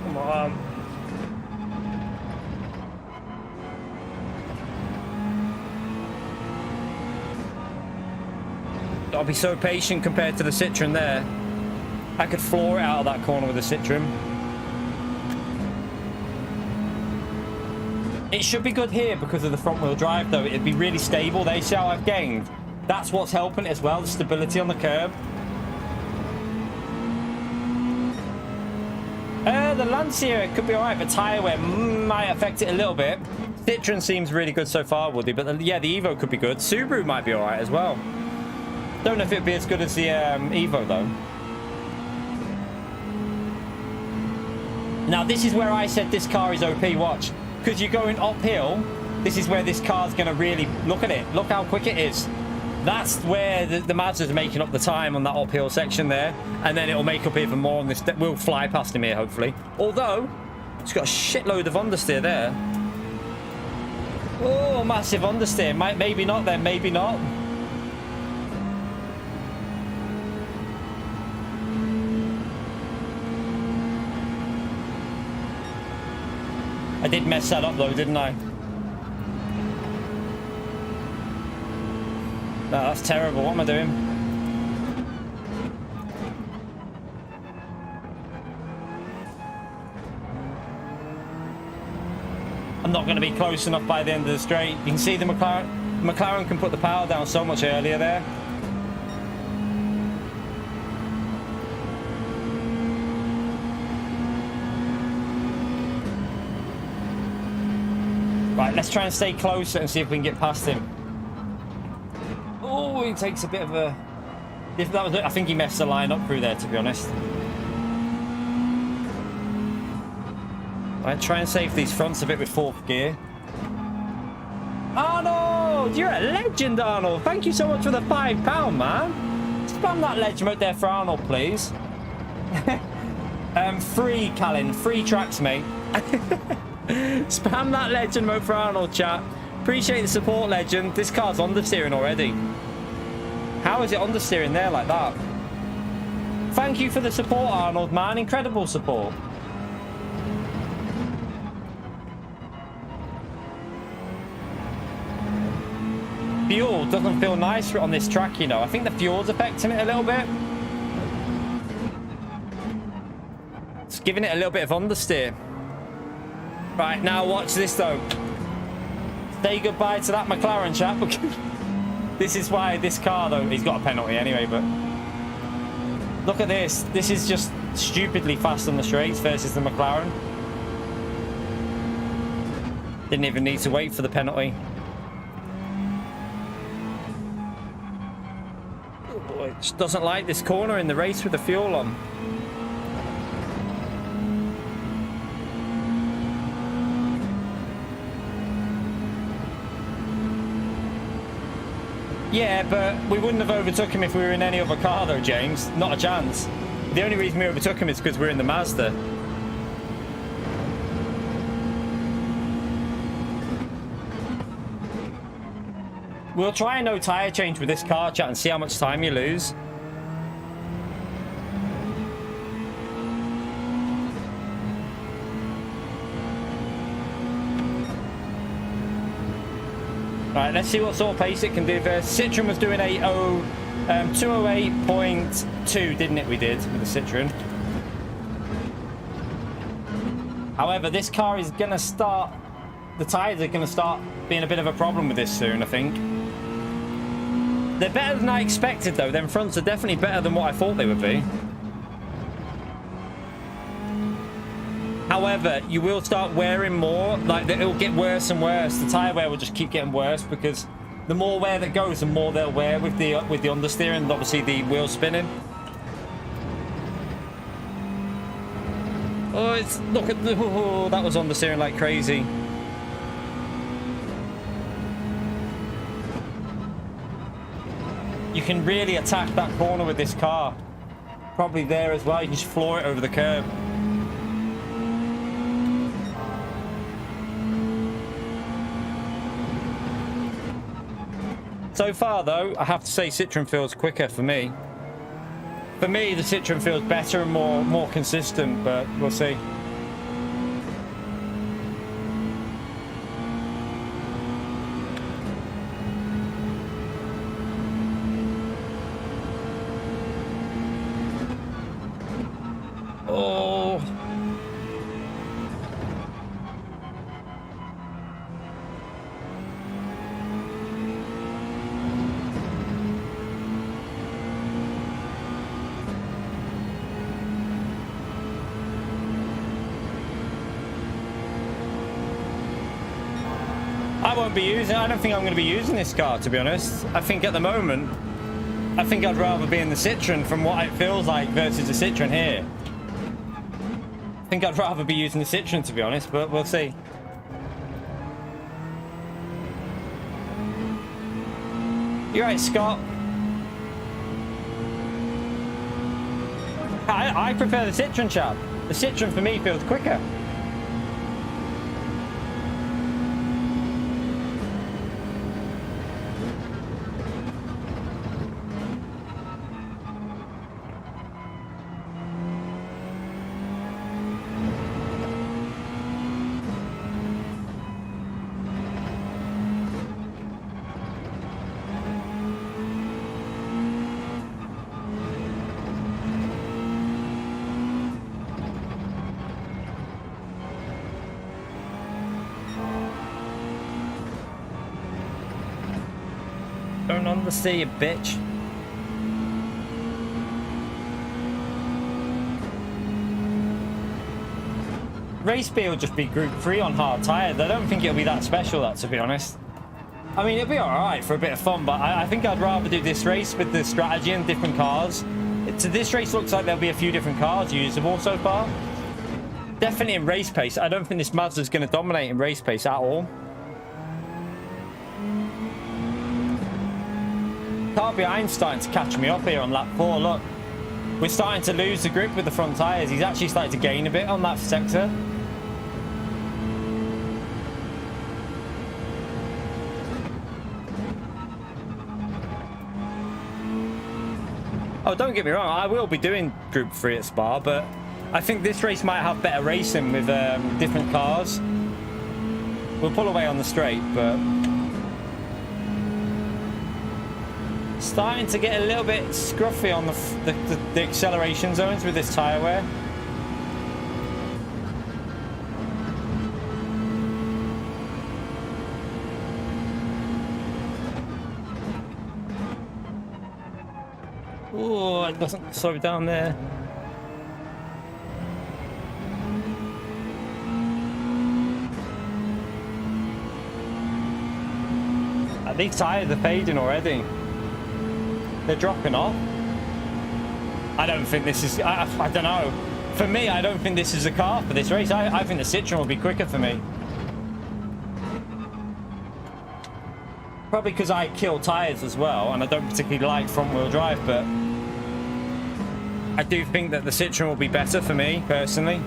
Come on. I'll be so patient compared to the Citroen there. I could floor it out of that corner with the Citroen. It should be good here because of the front wheel drive though. It'd be really stable. They see how I've gained. That's what's helping it as well, the stability on the curb. The Lancia could be alright, but tyre wear might affect it a little bit. Citroen seems really good so far, Woody, but yeah, the Evo could be good. Subaru might be alright as well. Don't know if it'd be as good as the Evo though. Now this is where I said this car is OP, watch. Because you're going uphill, this is where this car's going to really... Look at it. Look how quick it is. That's where the Mazda's making up the time on that uphill section there. And then it'll make up even more on this. We'll fly past him here, hopefully. Although, it's got a shitload of understeer there. Oh, massive understeer. Maybe not then, maybe not. I did mess that up though, didn't I? No, that's terrible. What am I doing? I'm not going to be close enough by the end of the straight. You can see the McLaren can put the power down so much earlier there. Right, let's try and stay close and see if we can get past him. Oh, he takes a bit of a... I think he messed the line up through there, to be honest. Right, try and save these fronts a bit with 4th gear. Arnold! You're a legend, Arnold! Thank you so much for the £5, man! Spam that ledge mode there for Arnold, please. Free, Callan. Free tracks, mate. Spam that legend mode for Arnold, chat. Appreciate the support, legend. This car's understeering already. How is it understeering there like that? Thank you for the support, Arnold, man. Incredible support. Fuel doesn't feel nice on this track, you know. I think the fuel's affecting it a little bit. It's giving it a little bit of understeer. Right, now watch this, though. Say goodbye to that McLaren, chap. This is why this car, though, he's got a penalty anyway, but... Look at this. This is just stupidly fast on the straights versus the McLaren. Didn't even need to wait for the penalty. Oh, it just doesn't like this corner in the race with the fuel on. Yeah, but we wouldn't have overtook him if we were in any other car, though, James. Not a chance. The only reason we overtook him is because we're in the Mazda. We'll try a no tyre change with this car, chat, and see how much time you lose. Right, let's see what sort of pace it can do first. Citroen was doing 208.2, didn't it? We did with the Citroen. However, this car is going to start... The tyres are going to start being a bit of a problem with this soon, I think. They're better than I expected, though. Them fronts are definitely better than what I thought they would be. However, you will start wearing more. Like, it'll get worse and worse. The tyre wear will just keep getting worse because the more wear that goes, the more they'll wear with the understeer and obviously the wheel spinning. Oh, it's look at the that was understeering like crazy. You can really attack that corner with this car. Probably there as well. You can just floor it over the curb. So far, though, I have to say Citroen feels quicker for me. For me, the Citroen feels better and more consistent, but we'll see. Oh. I don't think I'm going to be using this car, to be honest. I think at the moment, I think I'd rather be in the Citroen from what it feels like versus the Citroen here. I think I'd rather be using the Citroen, to be honest, but we'll see. You're right, Scott. I prefer the Citroen, chap. The Citroen for me feels quicker. Don't understeer, you bitch. race B will just be Group 3 on hard tyres. I don't think it'll be that special, that, to be honest. I mean, it'll be alright for a bit of fun, but I think I'd rather do this race with the strategy and different cars. This race looks like there'll be a few different cars usable so far. Definitely in race pace. I don't think this Mazda's going to dominate in race pace at all. Car behind's starting to catch me up here on lap 4. Look, we're starting to lose the grip with the front tyres. He's actually starting to gain a bit on that sector. Oh, don't get me wrong, I will be doing Group 3 at Spa, but I think this race might have better racing with different cars. We'll pull away on the straight, but starting to get a little bit scruffy on the acceleration zones with this tyre wear. Oh, it doesn't slow down there. These tyres are fading already. They're dropping off. I don't think this is... I don't know. For me, I don't think this is a car for this race. I think the Citroen will be quicker for me. Probably because I kill tyres as well, and I don't particularly like front-wheel drive, but I do think that the Citroen will be better for me, personally.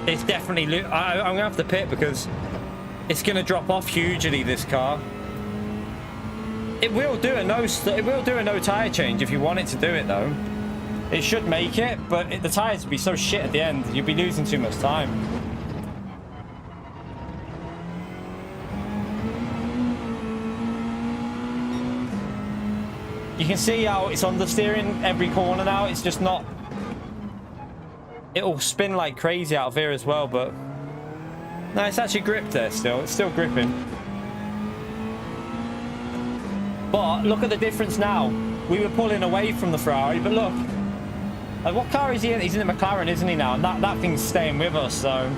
It's definitely... I'm going to have to pit because it's going to drop off hugely, this car. It will do a no tyre change if you want it to do it, though. It should make it, but the tyres would be so shit at the end, you'd be losing too much time. You can see how it's understeering every corner now. It's just not... It'll spin like crazy out of here as well, but... No, it's actually gripped there still. It's still gripping. But look at the difference now. We were pulling away from the Ferrari, but look. What car is he in? He's in the McLaren, isn't he now? And that thing's staying with us, so...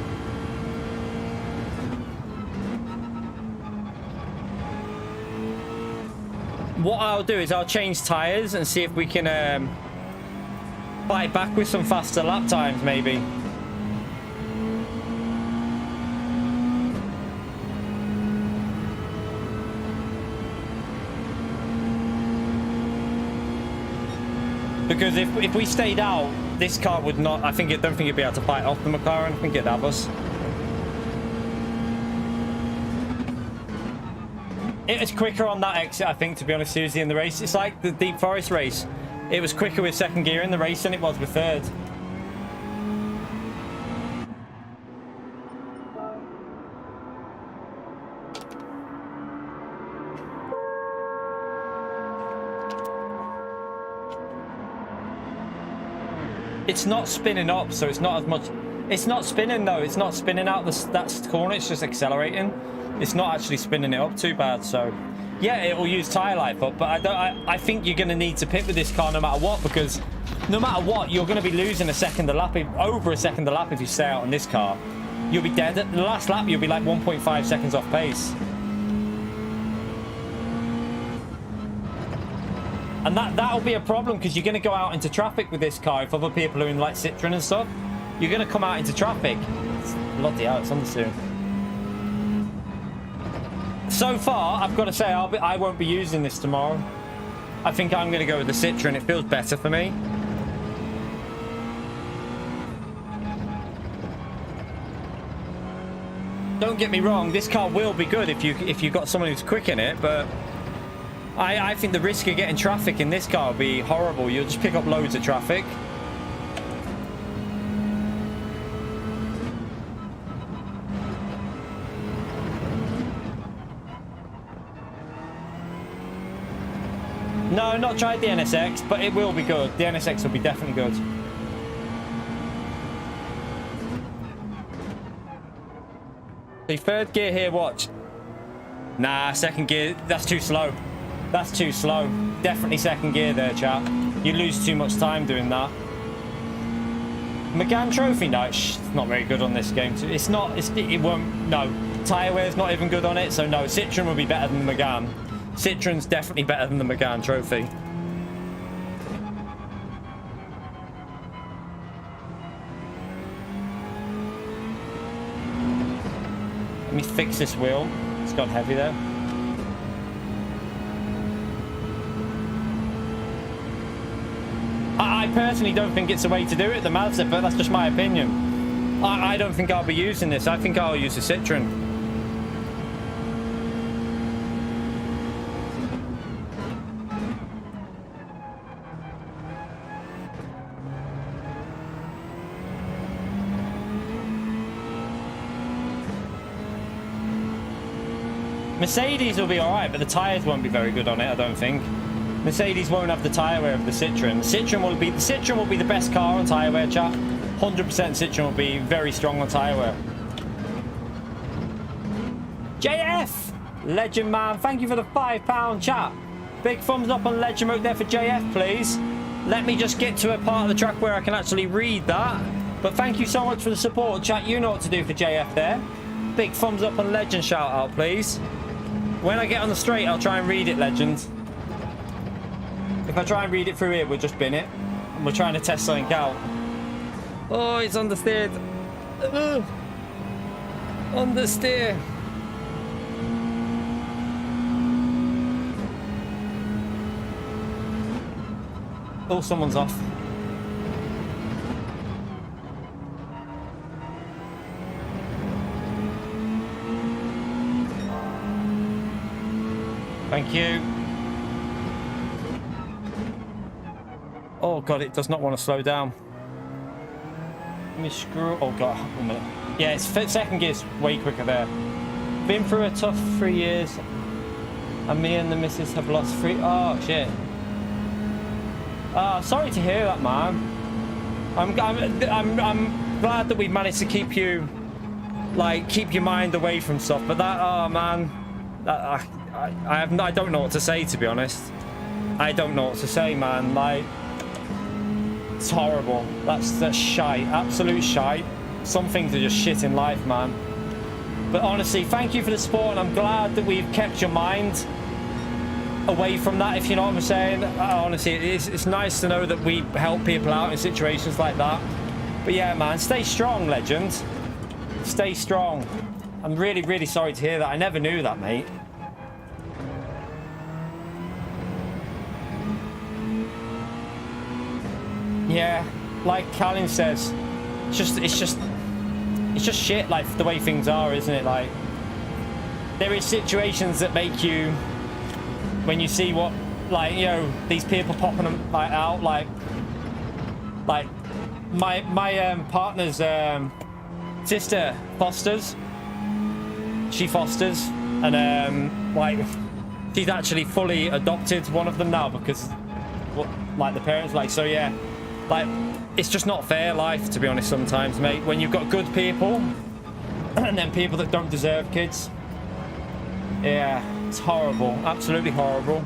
What I'll do is I'll change tyres and see if we can fight back with some faster lap times, maybe. Because if we stayed out, this car would not... don't think it'd be able to fight off the McLaren. I think it'd have us. It was quicker on that exit, I think, to be honest, seriously, in the race. It's like the Deep Forest race. It was quicker with second gear in the race than it was with third. It's not spinning up, so it's not as much... It's not spinning, though. It's not spinning out that corner. It's just accelerating. It's not actually spinning it up too bad, so... Yeah, it will use tyre life up, but I think you're going to need to pit with this car no matter what, because no matter what, you're going to be losing over a second a lap if you stay out on this car. You'll be dead. At the last lap, you'll be like 1.5 seconds off pace. And that'll be a problem, because you're going to go out into traffic with this car if other people are in like Citroen and stuff. You're going to come out into traffic. Bloody hell, it's on the steering. So far, I've got to say, I won't be using this tomorrow. I think I'm going to go with the Citroen. It feels better for me. Don't get me wrong, this car will be good if you've got someone who's quick in it, but I think the risk of getting traffic in this car will be horrible. You'll just pick up loads of traffic. No, not tried the NSX, but it will be good. The NSX will be definitely good. The third gear here, watch. Nah, second gear, that's too slow. That's too slow. Definitely second gear there, chap. You lose too much time doing that. McGann Trophy, no, it's not very good on this game. It's not, it won't, no. Tyre wear's not even good on it, so no, Citroen will be better than the McGann. Citroen's definitely better than the McGann Trophy. Let me fix this wheel. It's gone heavy there. I personally don't think it's the way to do it, the Mazda, but that's just my opinion. I don't think I'll be using this. I think I'll use the Citroen. Mercedes will be alright, but the tyres won't be very good on it, I don't think. Mercedes won't have the tyre wear of the Citroen. The Citroen will be the best car on tyre wear, chat. 100% Citroen will be very strong on tyre wear. JF! Legend man, thank you for the £5 chat. Big thumbs up on Legend mode there for JF, please. Let me just get to a part of the track where I can actually read that. But thank you so much for the support, chat. You know what to do for JF there. Big thumbs up on Legend shout out, please. When I get on the straight, I'll try and read it, Legend. If I try and read it through here, we'll just bin it. And we're trying to test something out. Oh, it's understeered. Understeer. Oh, someone's off. Thank you. Oh god, it does not want to slow down. Let me screw. Oh god, 1 minute. Yeah, it's second gear's way quicker there. Been through a tough 3 years, and me and the missus have lost 3. Oh shit. Sorry to hear that, man. I'm glad that we've managed to keep you, like, keep your mind away from stuff. But that, oh man, that I don't know what to say, to be honest. I don't know what to say, man. Like, it's horrible. That's shite, absolute shite. Some things are just shit in life, man. But honestly, thank you for the support, and I'm glad that we've kept your mind away from that, if you know what I'm saying. Honestly, it's nice to know that we help people out in situations like that. But yeah, man, stay strong, Legend. Stay strong. I'm really, really sorry to hear that. I never knew that, mate. Yeah, like Callum says, it's just shit, like, the way things are, isn't it? Like, there is situations that make you, when you see what, like, you know, these people popping them, like, out, like my partner's sister fosters. She fosters, and like, she's actually fully adopted one of them now because, like, the parents, like, so yeah. Like, it's just not fair life, to be honest, sometimes, mate, when you've got good people and then people that don't deserve kids. Yeah, it's horrible, absolutely horrible.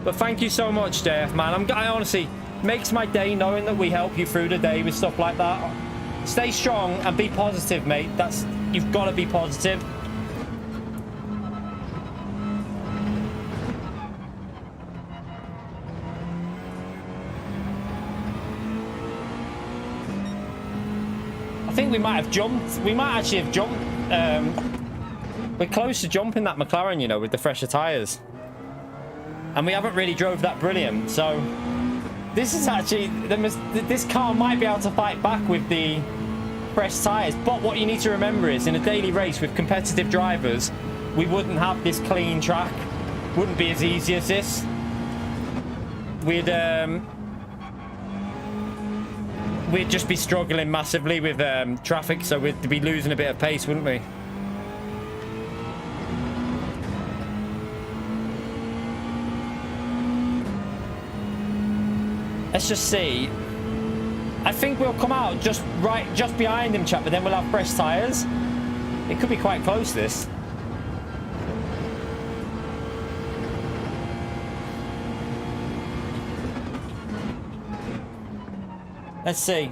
But thank you so much, JF, man. I honestly, makes my day knowing that we help you through the day with stuff like that. Stay strong and be positive, mate. You've got to be positive. I think we might have jumped. We might actually have jumped. We're close to jumping that McLaren, you know, with the fresher tyres. And we haven't really drove that brilliant. So this is actually, this car might be able to fight back with the fresh tyres. But what you need to remember is, in a daily race with competitive drivers, we wouldn't have this clean track. Wouldn't be as easy as this. We'd just be struggling massively with traffic, so we'd be losing a bit of pace, wouldn't we? Let's just see. I think we'll come out just behind him, chap, but then we'll have fresh tyres. It could be quite close, this. Let's see.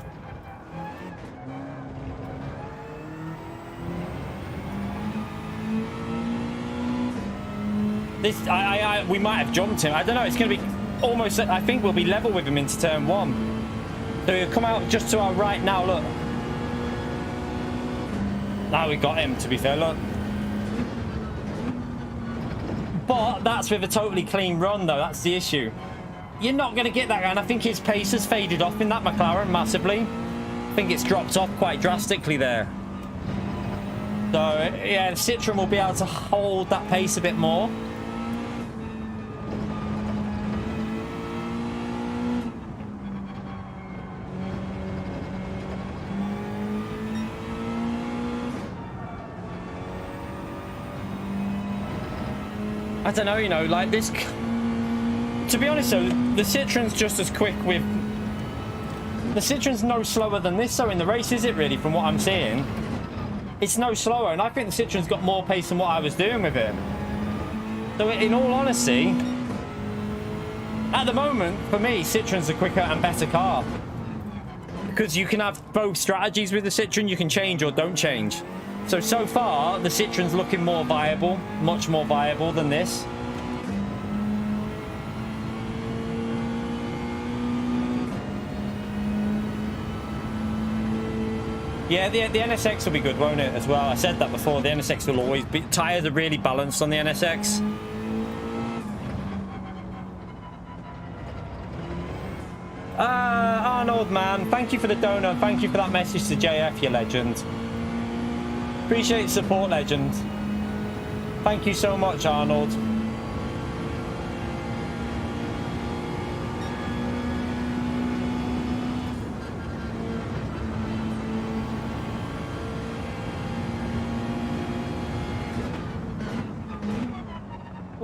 This, we might have jumped him. I don't know. It's going to be almost. I think we'll be level with him into turn 1. So he'll come out just to our right now. Look. Now we got him. To be fair, look. But that's with a totally clean run, though. That's the issue. You're not going to get that guy. And I think his pace has faded off in that McLaren massively. I think it's dropped off quite drastically there. So yeah, the Citroen will be able to hold that pace a bit more. I don't know, you know, like this. To be honest, though, the Citroen's just as quick with. The Citroen's no slower than this, so in the race, is it really? From what I'm seeing, it's no slower, and I think the Citroen's got more pace than what I was doing with it. So, in all honesty, at the moment, for me, Citroen's a quicker and better car because you can have both strategies with the Citroen. You can change or don't change. So far, the Citroen's looking more viable, much more viable than this. Yeah, the NSX will be good, won't it, as well? I said that before. The NSX will always be... Tyres are really balanced on the NSX. Arnold, man. Thank you for the donor. Thank you for that message to JF, you legend. Appreciate the support, legend. Thank you so much, Arnold.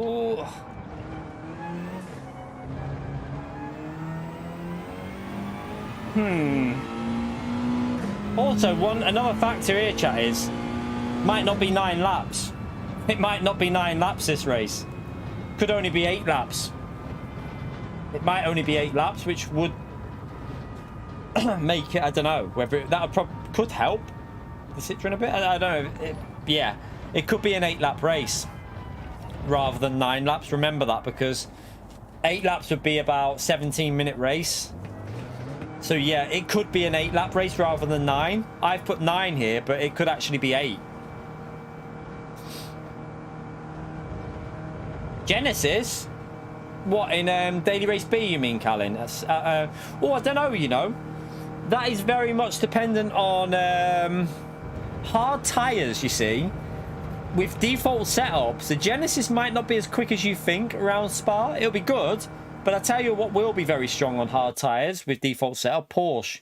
Oh. Also, another factor here, chat, is might not be 9 laps. It might not be 9 laps this race. Could only be 8 laps. It might only be 8 laps, which would make it, I don't know, whether that could help the Citroen a bit. I don't know. Yeah, it could be an 8-lap race rather than 9 laps. Remember that, because 8 laps would be about 17-minute race. So yeah, it could be an 8-lap race rather than 9. I've put 9 here, but it could actually be 8. Genesis? What, in Daily Race B, you mean, Callan? That's, oh, I don't know, you know. That is very much dependent on hard tyres, you see. With default setups, the Genesis might not be as quick as you think around Spa. It'll be good, but I tell you what will be very strong on hard tyres with default setup, Porsche.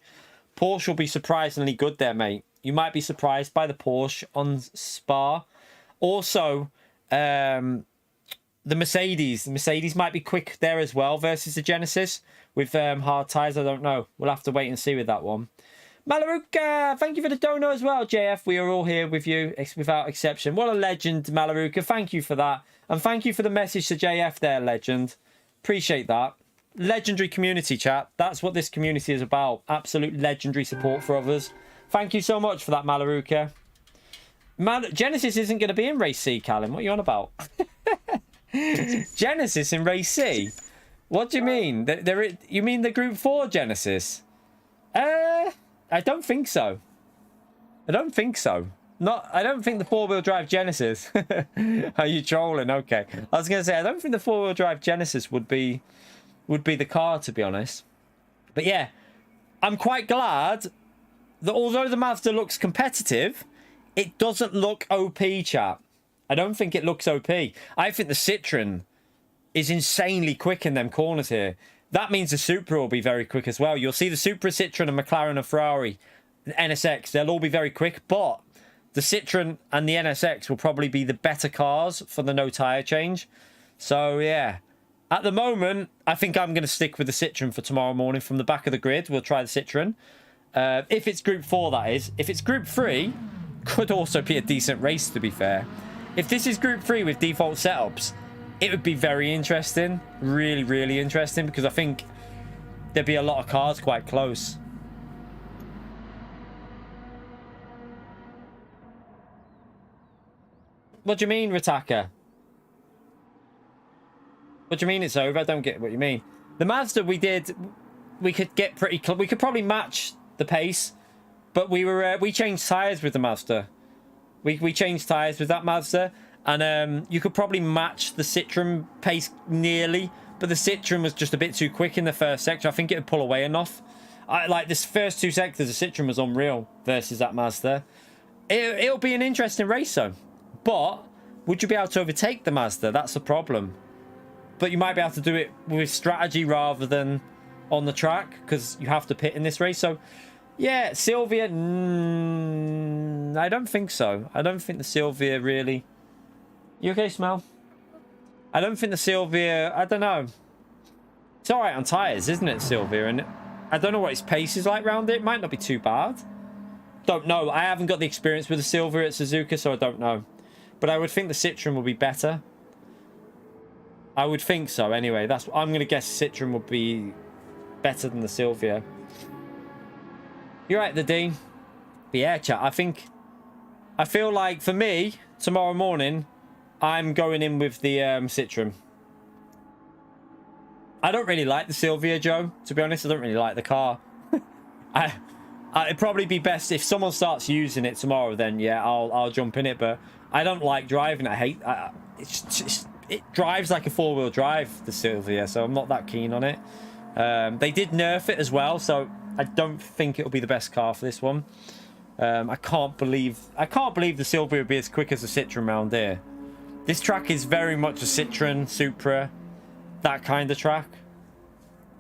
Porsche will be surprisingly good there, mate. You might be surprised by the Porsche on Spa. Also, the Mercedes might be quick there as well versus the Genesis with hard tyres. I don't know. We'll have to wait and see with that one. Malaruka, thank you for the dono as well, JF. We are all here with you without exception. What a legend, Malaruka. Thank you for that. And thank you for the message to JF there, legend. Appreciate that. Legendary community, chat. That's what this community is about. Absolute legendary support for others. Thank you so much for that, Malaruka. Genesis isn't going to be in Race C, Callum. What are you on about? Genesis in Race C? What do you mean? You mean the Group 4 Genesis? I don't think so. I don't think so. I don't think the 4-wheel drive Genesis. Are you trolling? Okay. I was going to say, I don't think the 4-wheel drive Genesis would be the car, to be honest. But yeah, I'm quite glad that although the Mazda looks competitive, it doesn't look OP, chat. I don't think it looks OP. I think the Citroen is insanely quick in them corners here. That means the Supra will be very quick as well. You'll see the Supra, Citroen, and McLaren and Ferrari, the NSX, they'll all be very quick, but the Citroen and the NSX will probably be the better cars for the no tyre change. So, yeah. At the moment, I think I'm going to stick with the Citroen for tomorrow morning from the back of the grid. We'll try the Citroen. If it's Group 4, that is. If it's Group 3, could also be a decent race, to be fair. If this is Group 3 with default setups, it would be very interesting. Really, really interesting, because I think there'd be a lot of cars quite close. What do you mean, Ritaka? What do you mean it's over? I don't get what you mean. The Mazda we could get pretty close. We could probably match the pace, but we changed tires with the Mazda. We changed tires with that Mazda, and you could probably match the Citroen pace nearly, but the Citroen was just a bit too quick in the first sector. I think it would pull away enough. Like this first 2 sectors, the Citroen was unreal versus that Mazda. It'll be an interesting race though. But would you be able to overtake the Mazda? That's the problem. But you might be able to do it with strategy rather than on the track, because you have to pit in this race. So, yeah, Silvia, I don't think so. I don't think the Silvia really... You okay, Smell? I don't think the Silvia... I don't know. It's all right on tyres, isn't it, Silvia? And I don't know what its pace is like around it. It might not be too bad. Don't know. I haven't got the experience with the Silvia at Suzuka, so I don't know. But I would think the Citroen will be better. I would think so, anyway. I'm going to guess Citroen will be better than the Silvia. You're right, the D. But yeah, chat, I feel like, for me, tomorrow morning, I'm going in with the Citroen. I don't really like the Silvia, Joe. To be honest, I don't really like the car. It'd probably be best if someone starts using it tomorrow, then yeah, I'll jump in it. But I don't like driving. It drives like a 4-wheel drive, the Silvia, so I'm not that keen on it. They did nerf it as well, so I don't think it'll be the best car for this one. I can't believe the Silvia would be as quick as the Citroen round here. This track is very much a Citroen, Supra, that kind of track.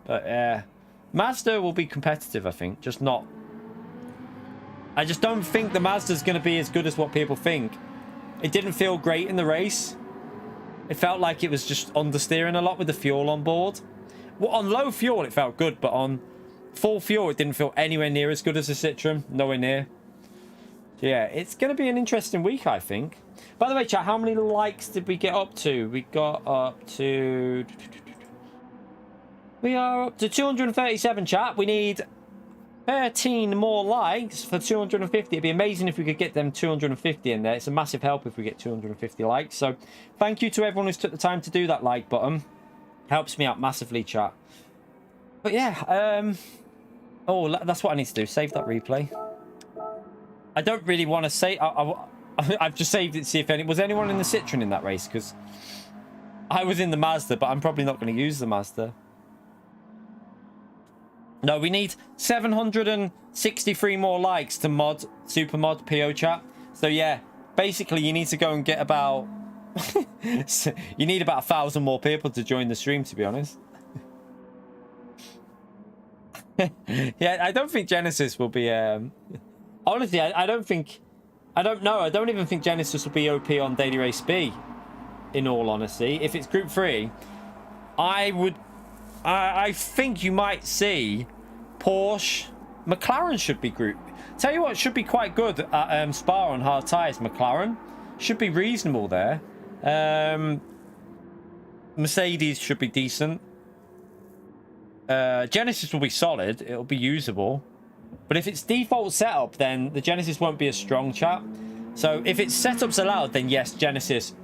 But Mazda will be competitive, I think, just not. I just don't think the Mazda's going to be as good as what people think. It didn't feel great in the race. It felt like it was just understeering a lot with the fuel on board. Well, on low fuel, it felt good, but on full fuel, it didn't feel anywhere near as good as the Citroen. Nowhere near. So yeah, it's going to be an interesting week, I think. By the way, chat, how many likes did we get up to? We got up to... We are up to 237, chat. We need 13 more likes for 250. It'd be amazing if we could get them 250 in there. It's a massive help if we get 250 likes. So thank you to everyone who's took the time to do that like button. Helps me out massively, chat. But yeah, oh, that's what I need to do. Save that replay. I don't really want to say... I've just saved it to see if was anyone in the Citroen in that race, because I was in the Mazda, but I'm probably not going to use the Mazda. No, we need 763 more likes to super mod PO chat. So yeah, basically you need to go and get about... you need about 1,000 more people to join the stream, to be honest. Yeah, I don't think Genesis will be... Honestly, I don't know. I don't even think Genesis will be OP on Daily Race B, in all honesty. If it's Group 3, I think you might see Porsche. McLaren should be Group. Tell you what, should be quite good at Spa on hard tyres. McLaren should be reasonable there. Mercedes should be decent. Genesis will be solid. It'll be usable. But if it's default setup, then the Genesis won't be as strong, chat. So if it's setups allowed, then yes, Genesis,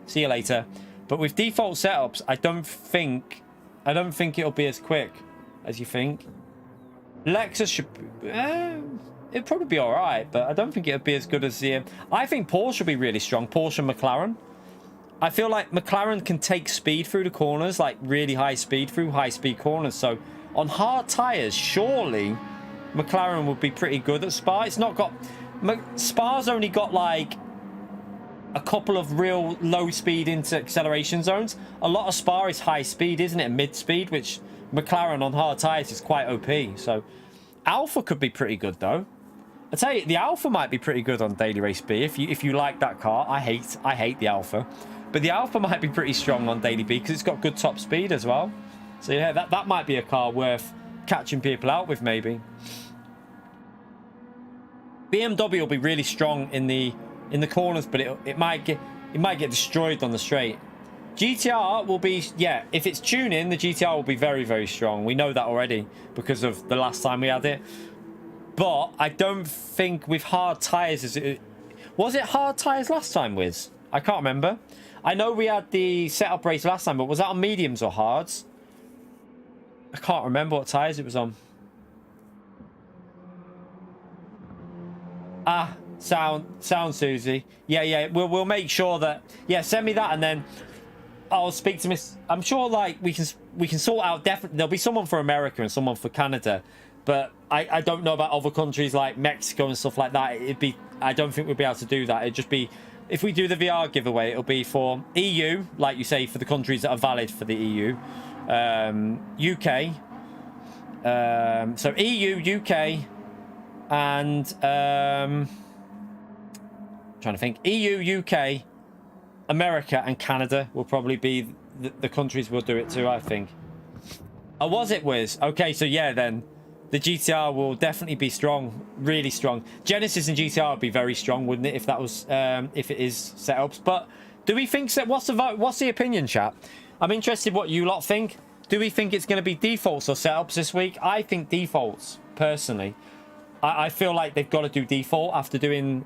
see you later. But with default setups, I don't think it'll be as quick as you think. Lexus should be, it'll probably be all right, but I don't think it'll be as good as the... I think Porsche will be really strong. Porsche and McLaren. I feel like McLaren can take speed through the corners, like really high speed through high speed corners. So on hard tires, surely McLaren would be pretty good at Spa. It's not got... Spa's only got like a couple of real low speed into acceleration zones. A lot of Spa is high speed, isn't it? Mid speed, which McLaren on hard tires is quite OP. So Alpha could be pretty good though. I tell you, the Alpha might be pretty good on Daily Race B if you like that car. I hate the Alpha, but the Alpha might be pretty strong on Daily B because it's got good top speed as well. So yeah, that might be a car worth catching people out with maybe. BMW will be really strong in the corners, but it might get destroyed on the straight. GTR will be, yeah, if it's tuning, the GTR will be very, very strong. We know that already because of the last time we had it. But I don't think with hard tyres, was it hard tyres last time, Wiz? I can't remember. I know we had the setup race last time, but was that on mediums or hards? I can't remember what tyres it was on. Ah, sound, Susie. Yeah. We'll make sure that. Yeah, send me that, and then I'll speak to Miss. I'm sure like we can sort out. Definitely, there'll be someone for America and someone for Canada, but I don't know about other countries like Mexico and stuff like that. I don't think we'll be able to do that. It'd just be, if we do the VR giveaway, it'll be for EU, like you say, for the countries that are valid for the EU, UK. So EU, UK. And trying to think, EU, UK, America, and Canada will probably be the countries we'll do it to, I think. Oh, was it, Wiz? Okay, so yeah, then the GTR will definitely be strong, really strong. Genesis and GTR would be very strong, wouldn't it, if that was if it is setups? But do we think that? What's the opinion, chat? I'm interested what you lot think. Do we think it's going to be defaults or setups this week? I think defaults, personally. I feel like they've got to do default after doing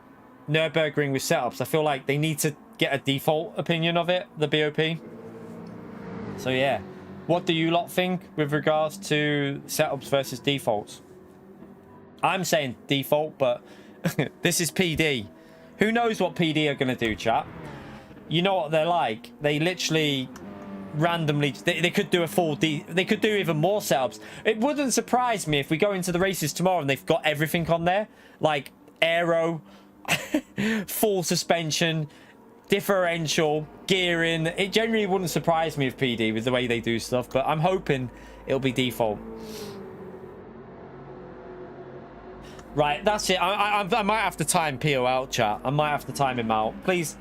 Nürburgring with setups. I feel like they need to get a default opinion of it, the BOP. So yeah, what do you lot think with regards to setups versus defaults? I'm saying default, but this is PD. Who knows what PD are going to do, chat? You know what they're like. They literally randomly, they could do a full they could do even more setups. It wouldn't surprise me if we go into the races tomorrow and they've got everything on there, like aero, full suspension, differential, gearing. It generally wouldn't surprise me with PD with the way they do stuff, but I'm hoping it'll be default. Right, that's it. I might have to time PO out, chat. I might have to time him out, please.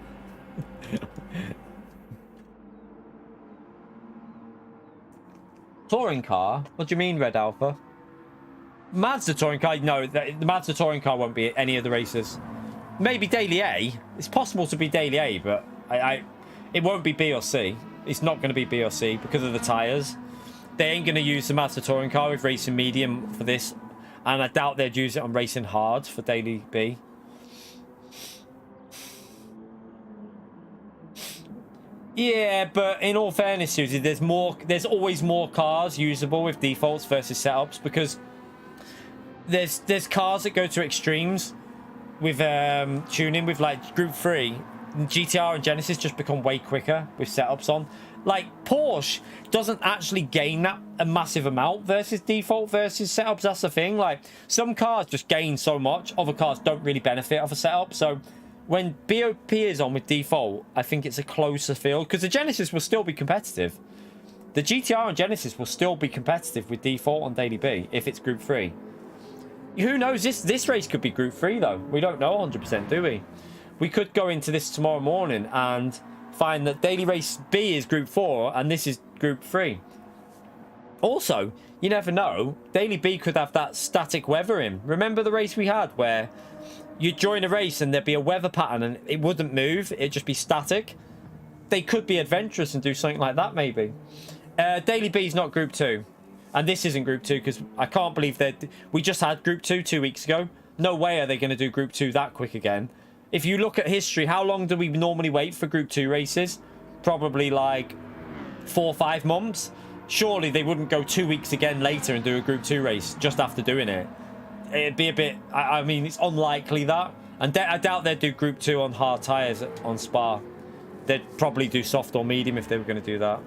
Touring car? What do you mean, Red Alpha? Mazda touring car? No, the Mazda touring car won't be at any of the races. Maybe Daily A. It's possible to be Daily A, but it won't be B or C. It's not going to be B or C because of the tyres. They ain't going to use the Mazda touring car with racing medium for this, and I doubt they'd use it on racing hard for Daily B. Yeah, but in all fairness, Susie, there's always more cars usable with defaults versus setups, because there's cars that go to extremes with tuning with like Group 3. GTR and Genesis just become way quicker with setups on. Like Porsche doesn't actually gain that a massive amount versus default versus setups. That's the thing. Like some cars just gain so much, other cars don't really benefit off a setup. So when BOP is on with default, I think it's a closer field, because the Genesis will still be competitive. The GTR and Genesis will still be competitive with default on Daily B if it's Group 3. Who knows? This race could be Group 3 though. We don't know 100%, do we? We could go into this tomorrow morning and find that Daily Race B is Group 4 and this is Group 3. Also, you never know. Daily B could have that static weather in. Remember the race we had where you'd join a race and there'd be a weather pattern and it wouldn't move, it'd just be static? They could be adventurous and do something like that, maybe. Daily B is not Group 2. And this isn't Group 2, because I can't believe that we just had Group 2 2 weeks ago. No way are they going to do Group 2 that quick again. If you look at history, how long do we normally wait for Group 2 races? Probably like 4 or 5 months. Surely they wouldn't go 2 weeks again later and do a Group 2 race just after doing it. It'd be a bit, I mean, it's unlikely that. And I doubt they'd do Group 2 on hard tyres on Spa. They'd probably do soft or medium if they were going to do that.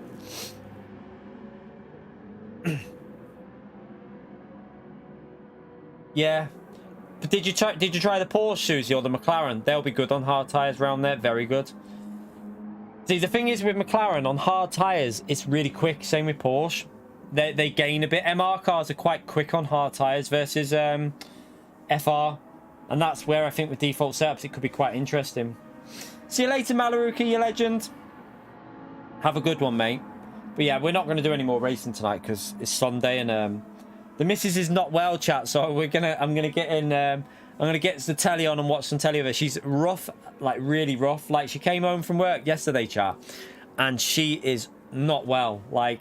Yeah. But did you try the Porsche, Susie, or the McLaren? They'll be good on hard tyres around there. Very good. See, the thing is with McLaren, on hard tyres, it's really quick. Same with Porsche. They gain a bit. MR cars are quite quick on hard tyres versus FR. And that's where I think with default setups, it could be quite interesting. See you later, Malaruki, you legend. Have a good one, mate. But yeah, we're not going to do any more racing tonight because it's Sunday and the missus is not well, chat. So I'm gonna get in I'm going to get the telly on and watch some telly with her. She's rough, like really rough. Like she came home from work yesterday, chat, and she is not well. Like,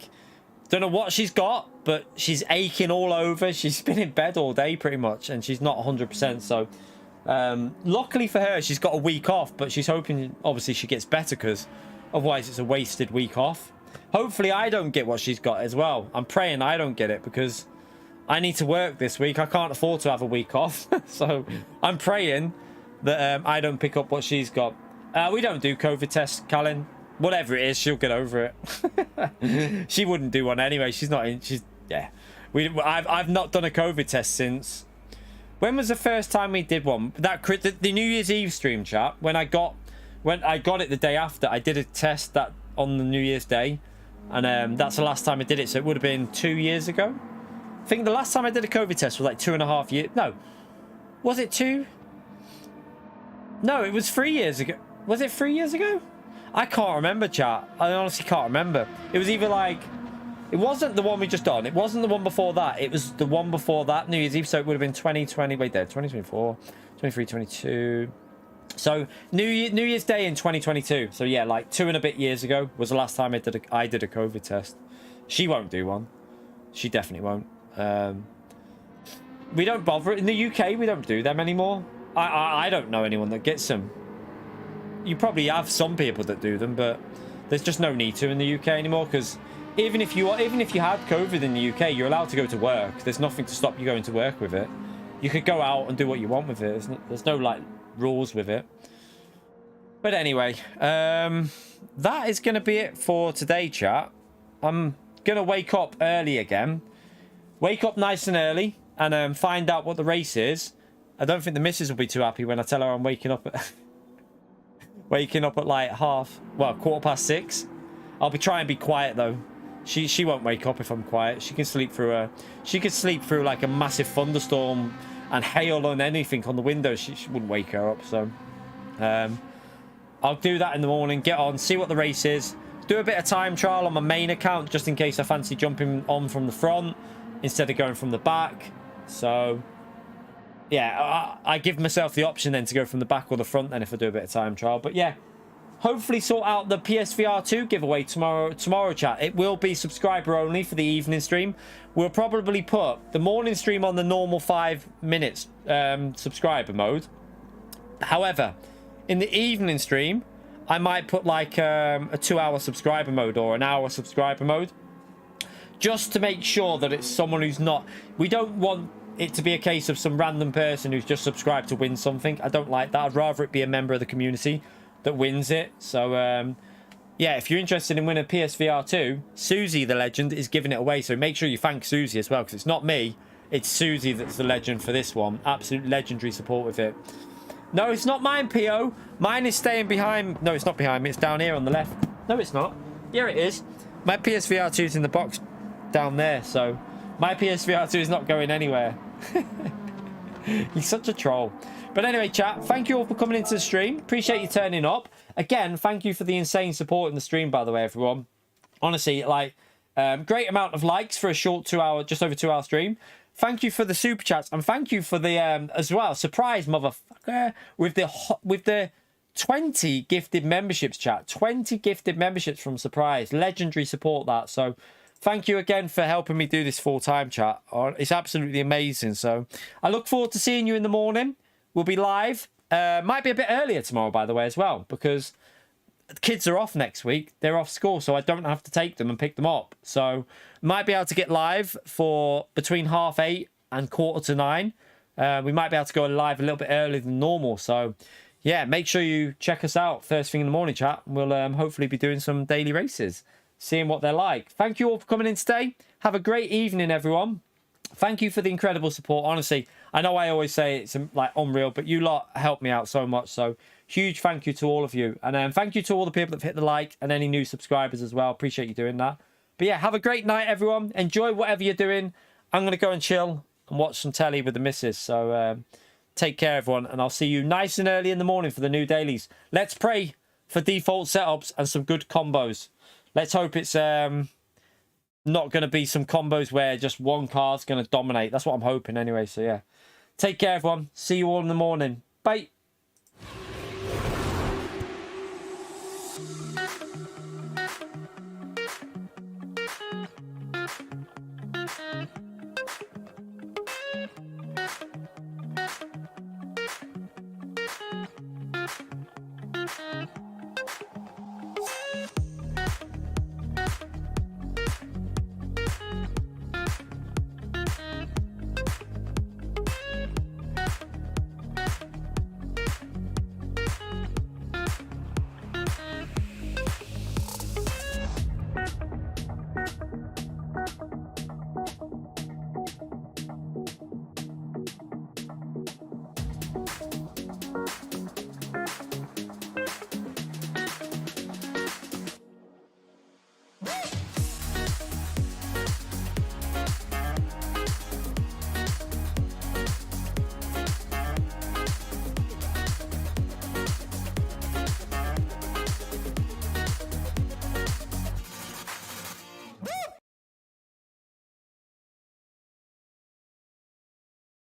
don't know what she's got, but she's aching all over. She's been in bed all day pretty much, and she's not 100%. So luckily for her, she's got a week off, but she's hoping obviously she gets better, because otherwise it's a wasted week off. Hopefully I don't get what she's got as well. I'm praying I don't get it, because I need to work this week. I can't afford to have a week off. So I'm praying that I don't pick up what she's got. We don't do COVID tests, Callan. Whatever it is, she'll get over it. She wouldn't do one anyway. She's not in. She's, yeah. I've not done a COVID test since. When was the first time we did one? The New Year's Eve stream, chat. When I got it the day after, I did a test that on the New Year's Day, and that's the last time I did it. So it would have been 2 years ago. I think the last time I did a COVID test was like 2.5 years. No, was it 2? No, it was 3 years ago. Was it 3 years ago? I can't remember, chat. I honestly can't remember. It was either like, it wasn't the one we just done. It wasn't the one before that. It was the one before that, New Year's Eve. So it would have been 2020. Wait there, 2024, 23, 22. So New Year's Day in 2022. So yeah, like 2 and a bit years ago was the last time I did a COVID test. She won't do one. She definitely won't. We don't bother. In the UK, we don't do them anymore. I don't know anyone that gets them. You probably have some people that do them, but there's just no need to in the UK anymore, because even if you had COVID in the UK, you're allowed to go to work. There's nothing to stop you going to work with it. You could go out and do what you want with it. There's no like rules with it. But anyway, that is going to be it for today, chat. I'm going to wake up early again. Wake up nice and early and find out what the race is. I don't think the missus will be too happy when I tell her I'm waking up at waking up at like 6:15. I'll be trying to be quiet though. She won't wake up if I'm quiet. She can sleep through like a massive thunderstorm and hail on anything on the window. She wouldn't wake her up. So I'll do that in the morning. Get on, see what the race is. Do a bit of time trial on my main account just in case I fancy jumping on from the front instead of going from the back. So yeah, I give myself the option then to go from the back or the front then if I do a bit of time trial. But yeah, hopefully sort out the PSVR 2 giveaway tomorrow, chat. It will be subscriber only for the evening stream. We'll probably put the morning stream on the normal 5 minutes subscriber mode. However, in the evening stream, I might put like a 2-hour subscriber mode or an hour subscriber mode, just to make sure that it's someone who's not... We don't want it to be a case of some random person who's just subscribed to win something. I don't like that. I'd rather it be a member of the community that wins it. So yeah, if you're interested in winning PSVR 2, Susie the legend is giving it away, so make sure you thank Susie as well, because it's not me, it's Susie that's the legend for this one. Absolute legendary support with it. No, it's not mine, PO. Mine is staying behind. No, it's not behind me, it's down here on the left. No, it's not. Here it is. My PSVR 2 is in the box down there, so my PSVR 2 is not going anywhere. He's such a troll. But anyway, chat, thank you all for coming into the stream. Appreciate you turning up. Again, thank you for the insane support in the stream, by the way, everyone. Honestly, like, great amount of likes for a short 2 hour, just over 2 hour stream. Thank you for the super chats, and thank you for the as well, surprise motherfucker, with the 20 gifted memberships, chat. 20 gifted memberships from Surprise. Legendary support, that. So thank you again for helping me do this full time, chat. It's absolutely amazing. So I look forward to seeing you in the morning. We'll be live. Might be a bit earlier tomorrow, by the way, as well, because the kids are off next week. They're off school, so I don't have to take them and pick them up. So might be able to get live for between 8:30 and 8:45. We might be able to go live a little bit earlier than normal. So yeah, make sure you check us out first thing in the morning, chat. We'll hopefully be doing some daily races, seeing what they're like. Thank you all for coming in today. Have a great evening, everyone. Thank you for the incredible support. Honestly, I know I always say it's like unreal, but you lot help me out so much. So huge thank you to all of you. And thank you to all the people that hit the like and any new subscribers as well. Appreciate you doing that. But yeah, have a great night, everyone. Enjoy whatever you're doing. I'm going to go and chill and watch some telly with the missus. So take care, everyone. And I'll see you nice and early in the morning for the new dailies. Let's pray for default setups and some good combos. Let's hope it's not going to be some combos where just one card's going to dominate. That's what I'm hoping anyway. So yeah, Take care, everyone. See you all in the morning. Bye.